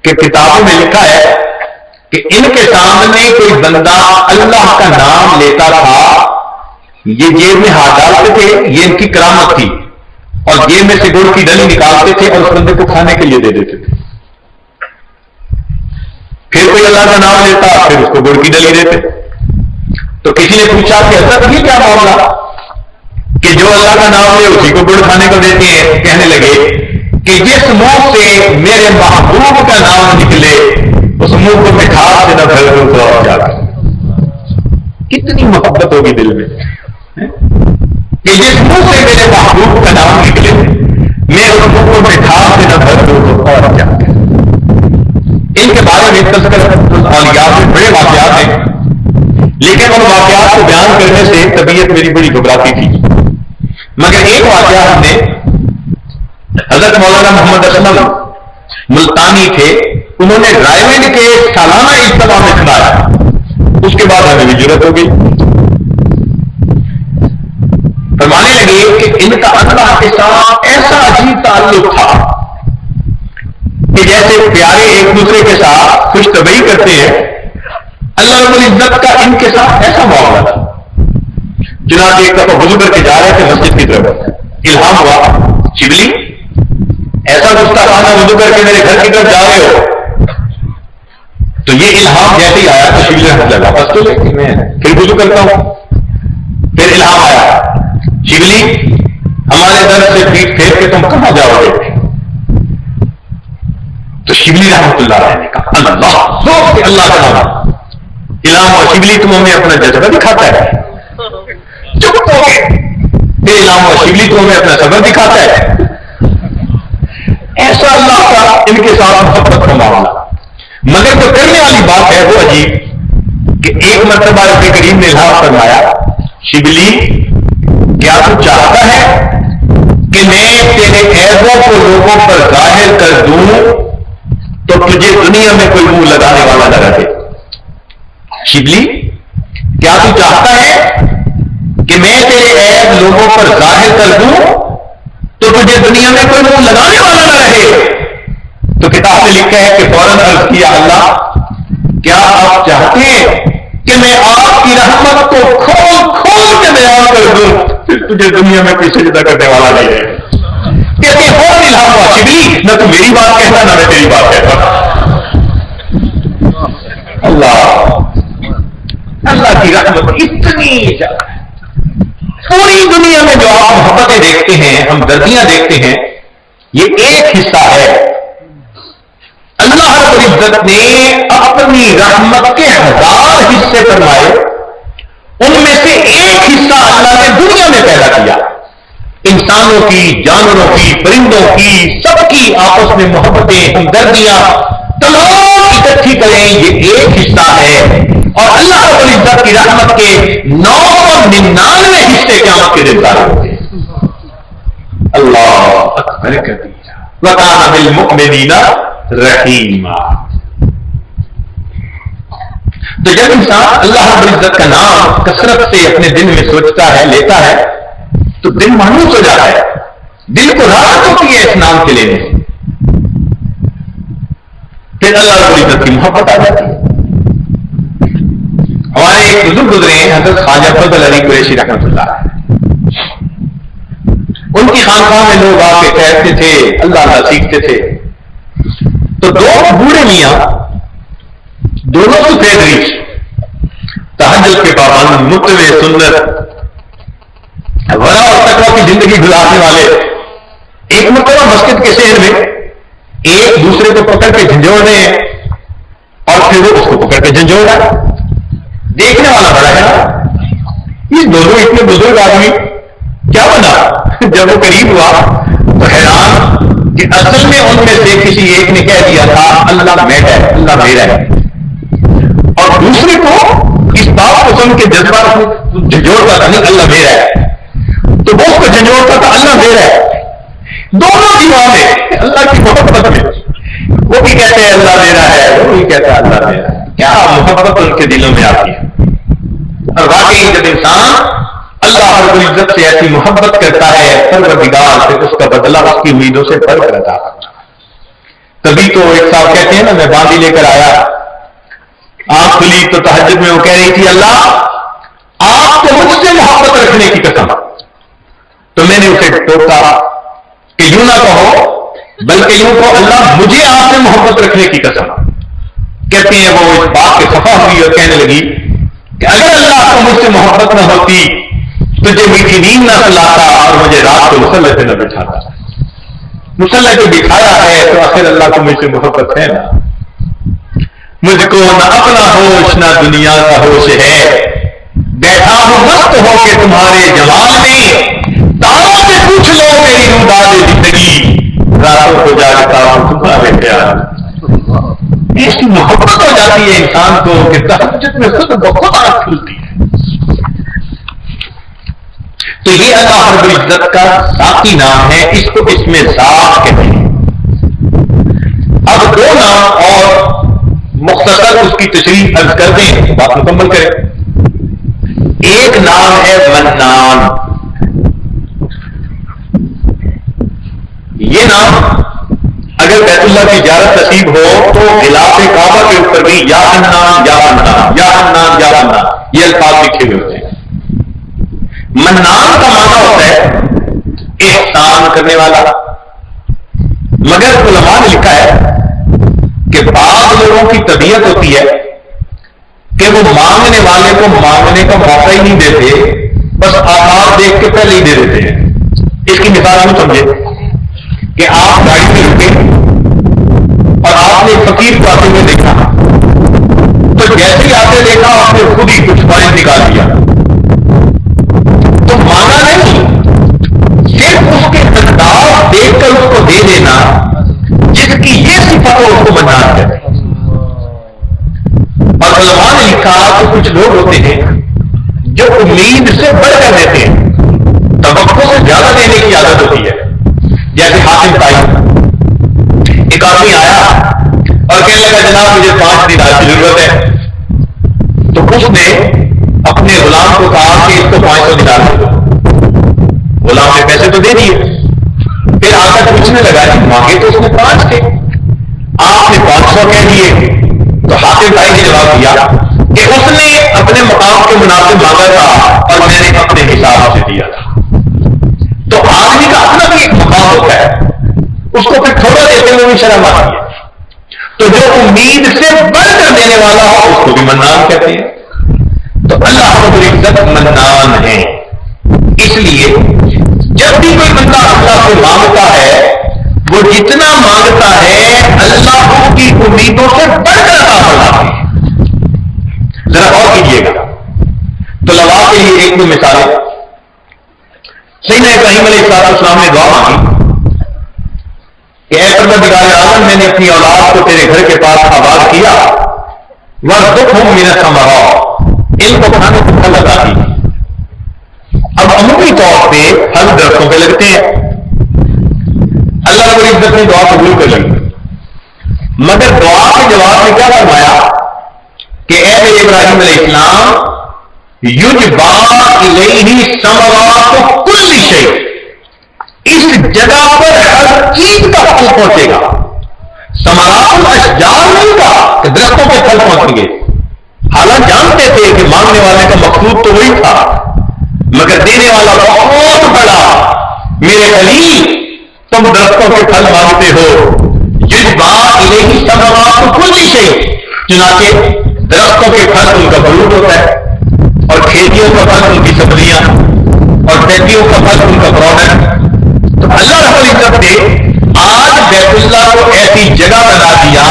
کہ کتابوں میں لکھا ہے کہ ان کے سامنے کوئی بندہ اللہ کا نام لیتا تھا، یہ جیب میں ہاتھ ڈالتے تھے، یہ ان کی کرامت تھی، اور جیب میں سے گڑ کی ڈلی نکالتے تھے اور اس بندے کو کھانے کے لیے دے دیتے تھے۔ پھر کوئی اللہ کا نام لیتا، پھر اس کو گڑ کی ڈلی دیتے۔ تو کسی نے پوچھا کہ حضرت یہ کیا معاملہ کہ جو اللہ کا نام لے اسی کو گڑ کھانے کو دیتے ہیں؟ کہنے لگے کہ جس منہ سے میرے محبوب کا نام نکلے اس منہ کو مٹھاس سے نہ بھر دوں تو اور کیا کروں۔ کتنی محبت ہوگی دل میں کہ جس منہ سے میرے محبوب کا نام نکلے میں اس منہ کو مٹھاس سے نہ بھر دوں تو اور کیا کروں۔ ان کے بارے میں تذکرہ اولیاء میں بڑے واقعات ہیں، لیکن ان واقعات کو بیان کرنے سے طبیعت میری بڑی گھبراتی تھی، مگر ایک واقعہ ہم نے حضرت مولانا محمد اسلم ملتانی تھے، انہوں نے رائے وند کے سالانہ اجتماع میں سنایا، اس کے بعد ہمیں بھی ضرورت ہو گئی۔ فرمانے لگے کہ ان کا اللہ کے ساتھ ایسا عجیب تعلق تھا کہ جیسے پیارے ایک دوسرے کے ساتھ خوش طبعی کرتے ہیں، اللہ رب العزت کا ان کے ساتھ ایسا معاملہ تھا۔ چنانچہ ایک دفعہ وضو کر کے جا رہے تھے مسجد کی طرف، الہام ہوا شبلی ایسا گستاخانہ وضو کر کے میرے گھر کی طرف جا رہے ہو؟ تو یہ الہام جیسے ہی آیا تو شبلی رحمت اللہ واپس تو لے کہ میں پھر وضو کرتا ہوں۔ پھر الہام آیا شبلی ہمارے در سے پیٹ پھیر کے تم کہاں جاؤ گے؟ تو شبلی رحمت اللہ نے کہا اللہ زور سے اللہ کا نام الہام اور شبلی تم ہمیں اپنا جذبہ دکھاتا ہے، چپ ہو گئے۔ پھر الہام اور شبلی تم ہمیں اپنا صبر دکھاتا ہے۔ ایسا اللہ کا ان کے ساتھ محبت کا معاملہ، مگر جو کرنے والی بات ہے وہ عجیب کہ ایک مرتبہ رب کریم نے الہام فرمایا شبلی کیا تو چاہتا ہے کہ میں تیرے عیبوں کو لوگوں پر ظاہر کر دوں تو تجھے دنیا میں کوئی منہ لگانے والا نہ رہے؟ شبلی کیا تو چاہتا ہے کہ میں تیرے عیب لوگوں پر ظاہر کر دوں تو تجھے دنیا میں کوئی منہ لگانے والا نہ رہے؟ تو کتاب میں لکھا ہے کہ فوراً عرض کیا اللہ کیا آپ چاہتے ہیں کہ میں آپ کی رحمت کو کھول کھول کے بیان کر دوں پھر تجھے دنیا میں کوئی سجدہ کرنے والا نہیں ہے؟ کہتے ہیں فوراً الہام ہوا شبلی نہ تو میری بات کہتا نہ میں تیری بات کہتا۔ اللہ کی رحمت اتنی زیادہ پوری دنیا میں جو آپ محبتیں دیکھتے ہیں، ہمدردیاں دیکھتے ہیں، یہ ایک حصہ ہے۔ اللہ رب العزت نے اپنی رحمت کے 1000 حصے فرمائے، ان میں سے ایک حصہ اللہ نے دنیا میں پیدا کیا۔ انسانوں کی، جانوروں کی، پرندوں کی، سب کی آپس میں محبتیں، ہمدردیاں تمام اکٹھی کریں، یہ ایک حصہ ہے۔ اور اللہ رب العزت کی رحمت کے 999 حصے قیامت کے دن ظاہر ہوتے ہیں۔ اللہ اکبر کبیرہ وکان بالمؤمنین رحیما۔ تو جب انسان اللہ رب العزت کا نام کثرت سے اپنے دل میں سوچتا ہے، لیتا ہے، تو دل مانوس ہو جاتا ہے، دل کو راحت ہوتی ہے اس نام کے لینے سے۔ پھر اللہ رب العزت کی محبت آ جاتی ہے. ہمارے ایک بزرگ گزرے ہیں حضرت خواجہ فضل علی قریشی رحمۃ اللہ. ان کی خانقاہ میں لوگ آ کے ٹھہرتے تھے, اللہ اللہ سیکھتے تھے. تو دو بوڑھے میاں, دونوں سفید ریچھ, تہجد کے پابند, متبع سنت, ورا اور تقویٰ کی زندگی گزارنے والے, ایک مرتبہ مسجد کے شہر میں ایک دوسرے کو پکڑ کے جھنجھوڑ رہے ہیں اور پھر وہ اس کو پکڑ کے جھنجھوڑ رہا ہے. دیکھنے والا بڑا ہے, یہ دونوں اتنے بزرگ آدمی کیا بنا. جب وہ قریب ہوا تو حیران کہ اصل میں ان میں سے کسی ایک نے کہہ دیا تھا اللہ میرا ہے, اللہ میرا ہے, اور دوسرے کو اس بات کو سن کے جذبات جھنجھوڑتا تھا نہیں اللہ میرا ہے, تو وہ اس کو جھنجھوڑتا تھا اللہ میرا ہے. دونوں دیوانے اللہ کی محبت میں, وہ بھی کہتے ہیں اللہ میرا ہے, وہ بھی کہتا ہے اللہ میرا ہے. کیا محبت ان کے دلوں میں آتی ہے. اور واقعی جب انسان اللہ رب العزت سے ایسی محبت کرتا ہے, پروردگار سے اس کا بدلہ اس کی امیدوں سے بڑھ کر عطا کرتا ہے. تبھی تو ایک صاحب کہتے ہیں نا, میں باندھی لے کر آیا, آنکھ کھلی تو تہجد میں وہ کہہ رہی تھی اللہ آپ کو مجھ سے محبت رکھنے کی قسم. تو میں نے اسے ٹوکا کہ یوں نہ کہو بلکہ یوں کہو اللہ مجھے آپ سے محبت رکھنے کی قسم. کہتے ہیں وہ اس بات کے خفا ہوئی اور کہنے لگی کہ اگر اللہ کو مجھ سے محبت نہ ہوتی تجھے میٹھی نیند نہ سلاتا اور مجھے رات کو مسلح پہ نہ بٹھاتا. مسلح پہ بٹھایا ہے تو آخر اللہ کو مجھ سے محبت ہے نا. مجھ کو نہ اپنا ہوش نہ دنیا کا ہوش ہے, بیٹھا ہوں مست ہو کے تمہارے جمال میں, تاروں سے پوچھ لو میری روباد زندگی, راتوں کو جاگتا ہوں تمہارے پیار. ایسی محبت ہو جاتی ہے انسان کو کہ تہجد میں خود بخود آنکھ کھلتی ہے. تو یہ اللہ رب العزت کا ذاتی نام ہے, اس کو اس میں ذات کہتے ہیں. اب دو نام اور مختصر اس کی تشریح عرض کر دیں, بات مکمل کریں. ایک نام ہے منان. یہ نام اگر بیت اللہ کی زیارت نصیب ہو تو غلاف کعبہ کے اوپر بھی یا منان یا منان یا منان یا منان یہ الفاظ لکھے ہوئے ہوتے ہیں. منان کا معنی ہوتا ہے احسان کرنے والا, مگر علماء نے لکھا ہے کہ بعض لوگوں کی طبیعت ہوتی ہے کہ وہ مانگنے والے کو مانگنے کا موقع ہی نہیں دیتے, بس آثار دیکھ کے پہلے ہی دے دیتے ہیں. اس کی مثال یوں سمجھے کہ آپ گاڑی میں رکے اور آپ نے فقیر کو آتے ہوئے دیکھا, تو جیسے ہی آتے دیکھا آپ نے خود ہی کچھ پوائنٹ نکال دیا, تو مانا نہیں, صرف اس کے انداز دیکھ کر اس کو دے دینا جس کی یہ صفت ہو اس کو منان کہتے ہیں. اور علماء نے لکھا کہ کچھ لوگ ہوتے ہیں جو امید سے بڑھ کر دیتے ہیں, توقع سے زیادہ دینے کی عادت ہوتی ہے. جیسے حاتم طائی, ایک آدمی آیا اور کہنے لگا جناب مجھے 5 دینار کی ضرورت ہے. تو اس نے اپنے غلام کو کہا کہ اس کو 500 دینار دے دو. غلام نے پیسے تو دے دیے, پھر آ کر پوچھنے لگا کہ مانگے تو اس نے 5 تھے, آپ نے 500 کہہ دیے. تو حاتم طائی نے جواب دیا کہ اس نے اپنے مقام کے مناسب مانگا تھا اور میں نے اپنے حساب سے دیا تھا. تو آدمی کا اپنا بھی ایک مقام ہوتا ہے, اس کو پھر تھوڑا دیتے ہوئے بھی شرم آتی ہے. تو جو امید سے بڑھ کر دینے والا ہو اس کو بھی منان کہتے ہیں. تو اللہ رب العزت منان ہے. اس لیے جب بھی کوئی بندہ اللہ سے مانگتا ہے وہ جتنا مانگتا ہے اللہ کی امیدوں سے بڑھ کر عطا فرماتا ہے. ذرا غور کیجیے گا. تو لوا کے لیے ایک دو مثالیں. سیدنا ابراہیم علیہ السلام نے دعا مانگی کہ اے پروردگار عالم میں نے اپنی اولاد کو تیرے گھر کے پاس آباد کیا, وارزقہم من الثمرات, ان کو کھانے کو پھل عطا کیجیے. اب عمومی طور پہ پھل درختوں پہ لگتے ہیں. اللہ رب العزت نے دعا قبول کر لی, مگر دعا کے جواب میں کیا فرمایا کہ اے میرے ابراہیم علیہ السلام یجبا الیہ ثمرات کل شیء, اس جگہ پر ہر چیز کا پھل پہنچے گا. ثمرات الاشجار کہ درختوں کے پھل پہنچ گئے. حالانکہ جانتے تھے کہ مانگنے والے کا مقصود تو وہی تھا مگر دینے والا بہت بڑا. میرے خلیل تم درختوں کے پھل مانگتے ہو. یجبا الیہ ثمرات کل شیء، چنانچہ درختوں کے پھل ان کا فروٹ ہوتا ہے اور کھیتیوں کا پھل ان کی سبزیاں اور فیکٹریوں کا پھل ان کا پروڈکٹ. تو اللہ رب العزت نے آج بیت اللہ کو ایسی جگہ بنا دیا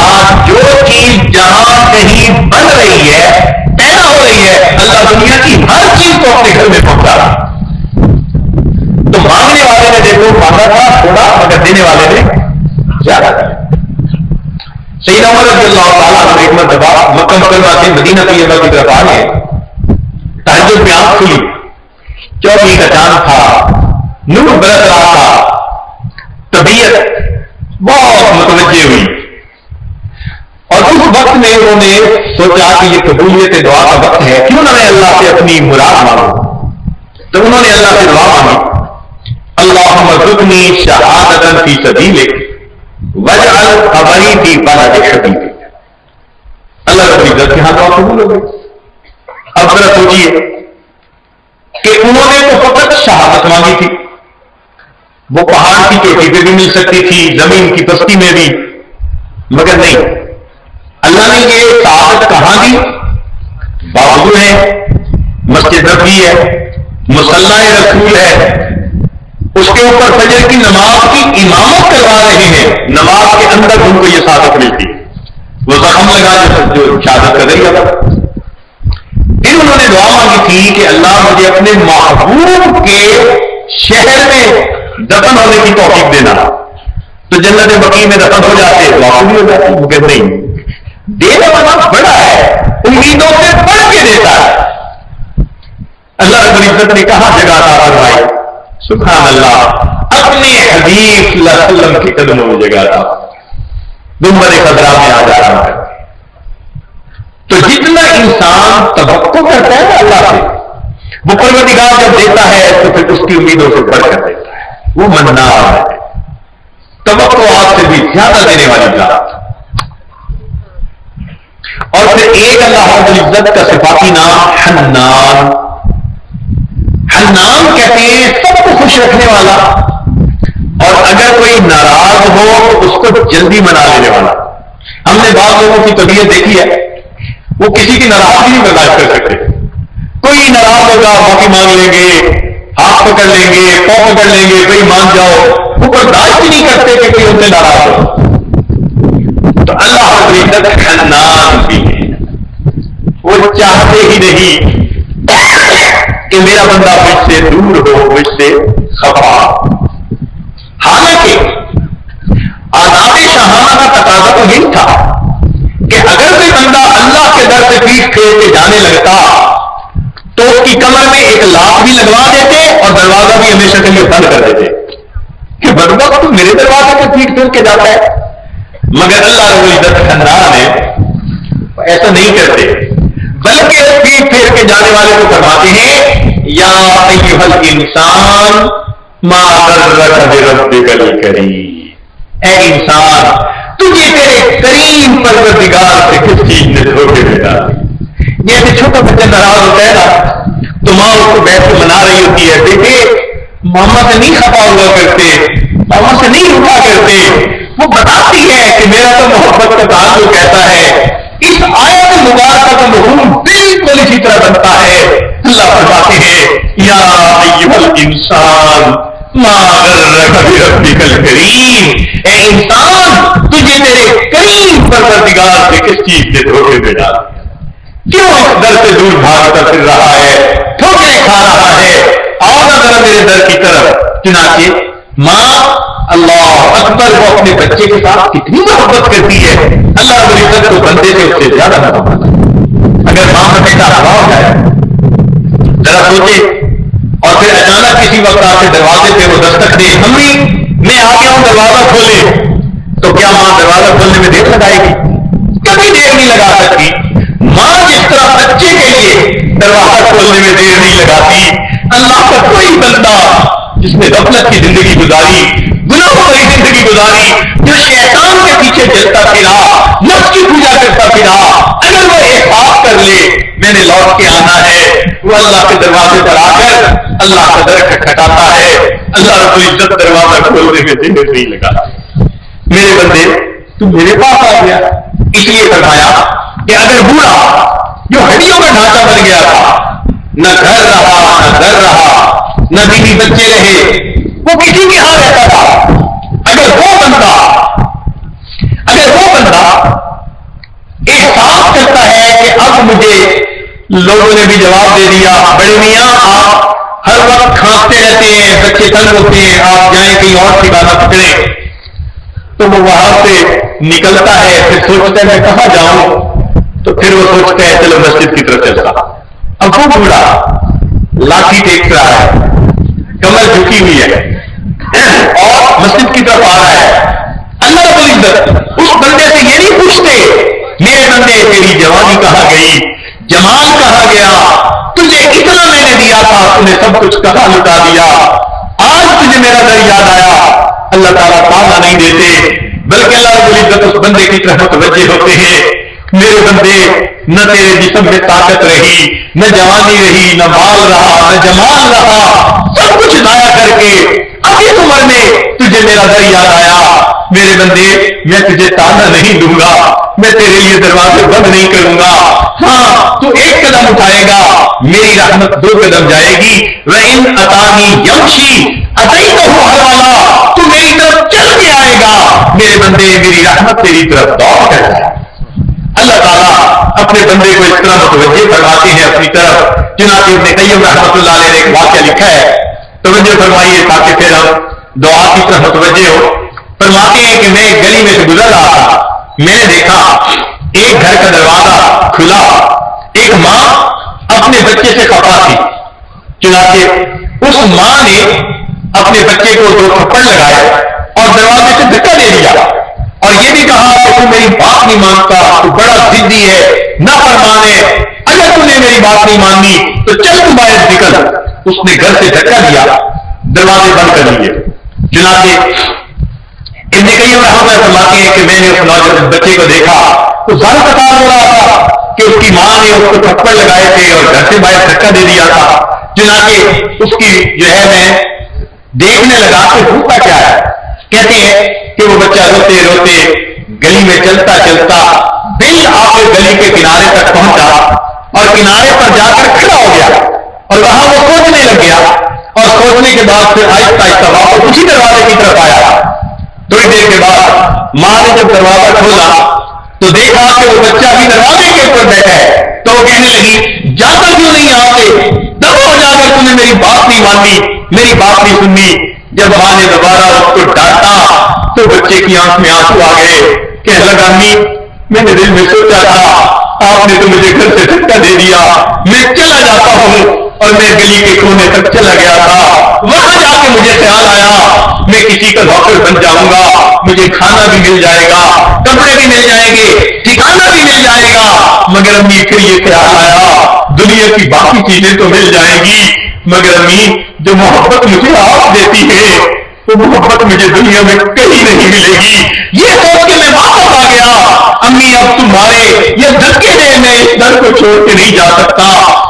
جو چیز جہاں کہیں بن رہی ہے پیدا ہو رہی ہے اللہ دنیا کی ہر چیز کو اپنے گھر میں پہنچا رہا. تو مانگنے والے نے دیکھو مانگا تھا تھوڑا مگر دینے والے نے زیادہ تھا. سیدنا عمر رضی اللہ تعالیٰ عنہ ایک مرتبہ مکہ مکرمہ سے مدینہ طیبہ کی طرف آئے. تہجد میں آنکھ کھلی، چوبی کا چاند تھا، نور برس رہا تھا، طبیعت بہت متوجہ ہوئی اور اس وقت میں انہوں نے سوچا کہ یہ قبولیت دعا کا وقت ہے، کیوں نہ میں اللہ سے اپنی مراد مانگوں. تو انہوں نے اللہ سے دعا مانگی، اللہم ارزقنی شہادۃ فی سبیلک واجعل قبری فی بلد حبیبک. اللہ رب العزت کے ہاں دعا قبول ہو گئی. اب ذرا سوچیے کہ انہوں نے تو فقط شہادت مانگی تھی، وہ پہاڑ کی چوٹی پہ بھی مل سکتی تھی، زمین کی پستی میں بھی، مگر نہیں. اللہ نے یہ شہادت کہاں دی؟ باوجود ہے، مسجد نبوی ہے، مصلی رسول ہے، اس کے اوپر فجر کی نماز کی امامت کروا رہے ہیں، نماز کے اندر ان کو یہ شہادت ملتی. وہ زخم لگا جو شہادت کر رہی ہے. پھر انہوں نے دعا مانگی تھی کہ اللہ مجھے اپنے محبوب کے شہر میں دفن ہونے کی توفیق دینا. تو جنت بقیع میں دفن ہو جاتے دعا بھی ہو جاتی، مگر نہیں. دینے والا بڑا ہے، امیدوں سے بڑھ کے دیتا ہے. اللہ رب العزت نے کہاں جگہ عطا فرمائی؟ سبحان اللہ، اپنے حبیب صلی اللہ علیہ وسلم کے قدموں میں جگہ عطا. گنبد خضرا میں آ جا رہا ہے. تو جتنا انسان توقع کرتا ہے اللہ سے، وہ پروردگار جب دیتا ہے تو پھر اس کی امیدوں سے بڑھ کر دیتا ہے. وہ منان ہے، توقعات سے بھی زیادہ دینے والی ذات. اور پھر ایک اللہ رب العزت کا صفاتی نام حنان. حنان کہتے ہیں سب کو خوش رکھنے والا، اور اگر کوئی ناراض ہو تو اس کو جلدی منا لینے والا. ہم نے بعض لوگوں کی طبیعت دیکھی ہے، وہ کسی کی ناراضگی نہیں برداشت کر سکتے. کوئی ناراض ہوگا معافی مانگ لیں گے، ہاتھ پکڑ لیں گے، پاؤں پکڑ لیں گے، بھائی مان جاؤ. وہ برداشت ہی نہیں کرتے کہ کوئی ان سے ناراض ہو. تو اللہ رب العزت حنان بھی ہے، وہ چاہتے ہی نہیں کہ میرا بندہ مجھ سے دور ہو، مجھ سے خفا. حالانکہ آداب شاہانہ کا تقاضا تو یہی تھا کہ اگر کوئی بندہ اللہ کے در سے پیٹ پھیر کے جانے لگتا تو اس کی کمر میں ایک لاک بھی لگوا دیتے اور دروازہ بھی ہمیشہ کے لیے بند کر دیتے کہ بندہ تو میرے دروازے پہ پیٹ پھیر کے جاتا ہے. مگر اللہ رب العزت حنان ہے، ایسا نہیں کرتے، بلکہ پیٹ پھیر کے جانے والے کو فرماتے ہیں یا ایھا الانسان ما غرک بربک الکریم. اے انسان، تجھے تیرے کریم پروردگار سے کس چیز نے دھوکے میں ڈالا. جیسے چھوٹا بچہ ناراض ہوتا ہے نا تو ماں اس کو بیٹھ کے منا رہی ہوتی ہے، دیکھے ماما سے نہیں خفا ہوا کرتے، ماما سے نہیں روٹا کرتے. وہ بتاتی ہے کہ میرا تو محبت کا تعلق کہتا ہے. اس آیت مبارکہ کا مفہوم بالکل اسی طرح بنتا ہے. اللہ فرماتے ہیں یا ایھا الانسان ما غرک بربک الکریم. اے انسان، تجھے تیرے کریم پروردگار سے کس چیز نے دھوکے میں ڈالا؟ کیوں اس در سے دور بھاگتا پھر رہا ہے، ٹھوکریں کھا رہا ہے؟ آؤ نہ ذرا میرے در کی طرف. چنانچہ ماں اللہ اکبر وہ اپنے بچے کے ساتھ کتنی محبت کرتی ہے. اللہ رب العزت کو بندے سے اس سے زیادہ محبت ہے. اگر ماں کا بیٹا ہوا ہو جائے ذرا سوچے اور پھر اچانک کسی وقت آ کے دروازے پہ وہ دستک دے، امی میں آ گیا ہوں دروازہ کھولے، تو کیا ماں دروازہ کھولنے میں دیر لگائے گی؟ کبھی دیر نہیں لگا سکتی. ماں جس طرح بچے کے لیے دروازہ کھولنے میں دیر نہیں لگاتی، اللہ کا کوئی بندہ جس نے غفلت کی زندگی گزاری، گناہوں والی زندگی گزاری، جو شیطان کے پیچھے چلتا پھرا، نفس کی پوجا کرتا پھرا، نے لوٹ کے آنا ہے، وہ اللہ کے دروازے پر آ کر اللہ کا در کھٹکھٹاتا ہے، اللہ رب العزت دروازہ کھولنے میں دیر نہیں لگا، میرے بندے تو میرے پاس آ گیا۔ اس لیے فرمایا کہ اگر بوڑھا جو ہڈیوں کا ڈھانچہ بن گیا تھا، نہ گھر رہا نہ در رہا نہ بیوی بچے رہے، وہ کسی کے ہاں رہتا تھا، اگر وہ بندہ احساس کرتا ہے کہ اب مجھے لوگوں نے بھی جواب دے دیا، بڑے میاں آپ ہر وقت کھانستے رہتے ہیں، بچے تنگ ہوتے ہیں، آپ جائیں کہیں اور ٹھکانا پکڑیں، تو وہ وہاں سے نکلتا ہے، پھر سوچتا ہے میں کہاں جاؤں، تو پھر وہ سوچتا ہے چلو مسجد کی طرف چلتا۔ اب وہ بوڑھا لاٹھی ٹیک رہا ہے، کمر جھکی ہوئی ہے اور مسجد کی طرف آ رہا ہے، اللہ رب العزت اس بندے سے یہ نہیں پوچھتے میرے بندے تیری جوانی کہاں گئی، جمال کہاں گیا، تجھے اتنا میں نے دیا تھا تم نے سب کچھ کہاں لٹا دیا، آج تجھے میرا در یاد آیا، اللہ تعالیٰ تانا نہیں دیتے، بلکہ اللہ رب العزت اس بندے کی طرف متوجہ ہوتے ہیں، میرے بندے نہ تیرے جسم میں طاقت رہی، نہ جوانی رہی، نہ مال رہا، نہ جمال رہا، سب کچھ ضائع کر کے اب اس عمر میں تجھے میرا در یاد آیا، میرے بندے میں تجھے تانا نہیں دوں گا، میں تیرے لیے دروازے بند نہیں کروں گا، ہاں تو ایک قدم اٹھائے گا میری رحمت 2 قدم جائے گی، وَإِنْ أَتَانِي يَمْشِي أَتَيْتُهُ هَرْوَلًا، تو میری طرف چل کے آئے گا، میرے بندے میری رحمت تیری طرف دوڑ کر جائے گا۔ اللہ تعالیٰ اپنے بندے کو اس طرح متوجہ فرماتے ہیں اپنی طرف، چنانچہ ابن قیم رحمۃ اللہ علیہ نے ایک واقعہ لکھا ہے، توجہ فرمائیے تاکہ پھر ہم دعا کی طرف متوجہ ہو۔ فرماتے ہیں کہ میں ایک گلی میں سے گزر رہا تھا، میں نے دیکھا ایک گھر کا دروازہ کھلا، ایک ماں اپنے بچے سے خفا تھی، چنانچہ اس ماں نے اپنے بچے کو 2 تھپڑ لگائے اور دروازے سے دھکا دے دیا اور یہ بھی کہا کہ تو میری بات نہیں مانتا، تو بڑا ضدی ہے، نافرمان ہے، اگر تو نے میری بات نہیں مانی تو چل تو باہر نکل۔ اس نے گھر سے دھکا دیا، دروازے بند کر لیے۔ چنانچہ ابن قیم رحمۃ اللہ فرماتے ہیں کہ میں نے اس نوجوان بچے کو دیکھا، تو زر قطار ہو رہا تھا کہ اس کی ماں نے اس کو تھپڑ لگائے تھے اور گھر سے باہر دھکا دے دیا تھا۔ چنانچہ اس کی جو ہے میں دیکھنے لگا کہ ہوتا کیا ہے، کہتے ہیں کہ وہ بچہ روتے روتے گلی میں چلتا چلتا بالآخر گلی کے کنارے تک پہنچا اور کنارے پر جا کر کھڑا ہو گیا اور وہاں وہ سوچنے لگ گیا، اور سوچنے کے بعد پھر آہستہ آہستہ واپس اسی دروازے کی طرف آیا۔ تھوڑی دیر کے بعد ماں نے جب دروازہ کھولا تو دیکھا کہ وہ بچہ بھی دروازے کے اوپر بیٹھا ہے، تو وہ کہنے لگی جاتا کیوں نہیں آتے، تب ہو جا کر تم نے میری بات نہیں مانی، میری بات نہیں سنی۔ جب ماں نے دوبارہ اس کو ڈانٹا تو بچے کی آنکھ میں آنسو آ گئے، کہنے لگا امی میں نے دل میں سوچا تھا آپ نے تو مجھے گھر سے دھکا دے دیا، میں چلا جاتا ہوں، اور میں گلی کے کونے تک چلا گیا تھا، وہاں جا کے مجھے خیال آیا میں کسی کا نوکر بن جاؤں گا، مجھے کھانا بھی مل جائے گا، کپڑے بھی مل جائیں گے، ٹھکانا بھی مل جائے گا، مگر امی پھر یہ خیال آیا دنیا کی باقی چیزیں تو مل جائیں گی، مگر امی جو محبت مجھے آپ دیتی ہے وہ محبت مجھے دنیا میں کہیں نہیں ملے گی۔ یہ سوچ کے میں واپس آ گیا، امی اب تمہارے یہ دھکے دے میں اس در کو چھوڑ کے نہیں جا سکتا۔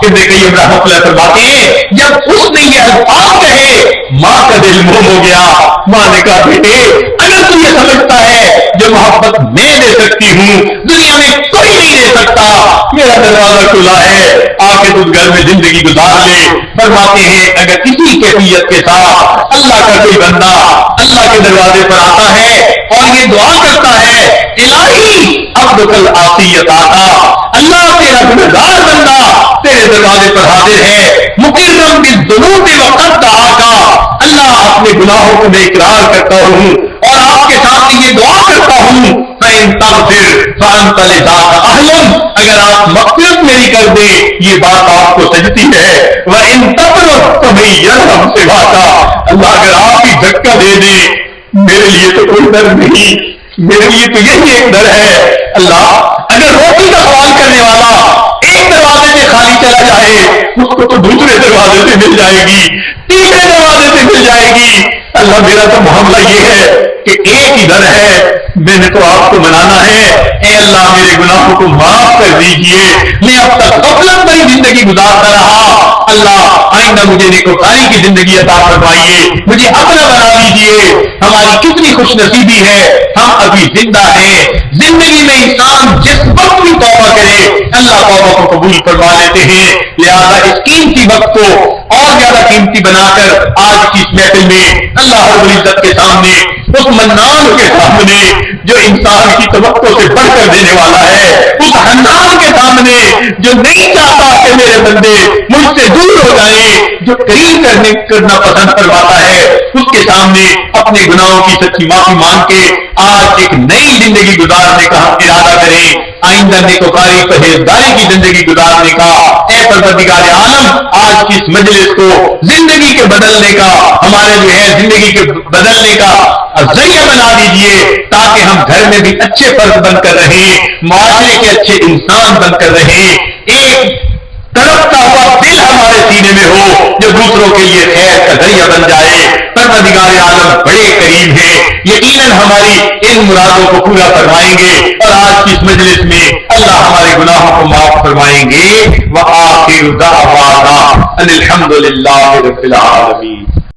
ابن قیم رحمۃ اللہ فرماتے ہیں جب اس نے یہ الفاظ کہے ماں کا دل موم ہو گیا، ماں نے کہا بیٹے اگر تو یہ سمجھتا ہے جو محبت میں دے سکتی ہوں دنیا میں کوئی نہیں دے سکتا، میرا دروازہ کھلا ہے، آ کے تو گھر میں زندگی گزار لے۔ فرماتے ہیں اگر اسی کیفیت کے ساتھ اللہ کا کوئی بندہ اللہ کے دروازے پر آتا ہے اور یہ دعا کرتا ہے الہی عبدک العاصیت آتا، اللہ تیرا گنہگار بندہ تیرے دروازے پر حاضر ہے، مقرم بالذنوب وقد دعاکا، اللہ اپنے گناہوں کو میں اقرار کرتا ہوں اور آپ کے ساتھ یہ دعا کرتا ہوں فَإِن تَغْفِرْ فَأَنْتَ لِذَاكَ أَهْلٌ، اگر آپ مغفرت میری کر دیں یہ بات آپ کو سجتی ہے، وَإِن تَقْنُطْ فَمَن يَرْحَمْ سِوَاكَ، اللہ اگر آپ ہی دھکا دے دیں میرے لیے تو کوئی ڈر نہیں، میرے لیے تو یہی ایک ڈر ہے، اللہ اگر روٹی کا سوال کرنے والا ایک دروازے سے خالی چلا جائے اس کو تو دوسرے دروازے سے مل جائے گی، تیسرے دروازے سے مل جائے گی، اللہ میرا تو معاملہ یہ ہے کہ ایک ہی در ہے، میں نے تو آپ کو منانا ہے، اے اللہ میرے گناہوں کو معاف کر دیجئے، میں اب تک غفلت بھری زندگی گزارتا رہا، اللہ آئندہ مجھے نیکوکاری کی زندگی عطا فرمائیے، مجھے اپنا بنا لیجئے۔ ہماری کتنی خوش نصیبی ہے، ہم ابھی زندہ ہیں۔ زندگی میں انسان جس وقت بھی توبہ کرے اللہ توبہ کو قبول فرما لیتے ہیں، لہذا اس قیمتی وقت کو اور زیادہ قیمتی بنا کر آج کی اس محفل میں اللہ رب العزت کے سامنے، اس منان کے سامنے جو انسان کی توقع سے بڑھ کر دینے والا ہے، اس حنان کے سامنے جو نہیں چاہتا کہ میرے بندے مجھ سے دور ہو جائیں، جو قریب کرنا پسند کرواتا ہے، اس کے سامنے اپنے گناہوں کی سچی معافی مانگ کے آج ایک نئی زندگی گزارنے کا ہم ارادہ کریں، آئندہ نیکوکاری پرہیزگاری کی زندگی گزارنے کا۔ اے پروردگار عالم، آج کی اس مجلس کو زندگی کے بدلنے کا، ہمارے جو ہے زندگی کے بدلنے کا ذریعہ بنا دیجئے، تاکہ ہم گھر میں بھی اچھے فرد بن کر رہیں، معاشرے کے اچھے انسان بن کر رہیں، ایک تڑپتا ہوا دل ہمارے سینے میں ہو جو دوسروں کے لیے خیر کا ذریعہ بن جائے۔ پروردگار عالم بڑے کریم ہیں، یقیناً ہماری ان مرادوں کو پورا فرمائیں گے، اور آج کی اس مجلس میں اللہ ہمارے گناہوں کو معاف فرمائیں گے۔ وآخر دعوانا ان الحمد للہ رب العالمین۔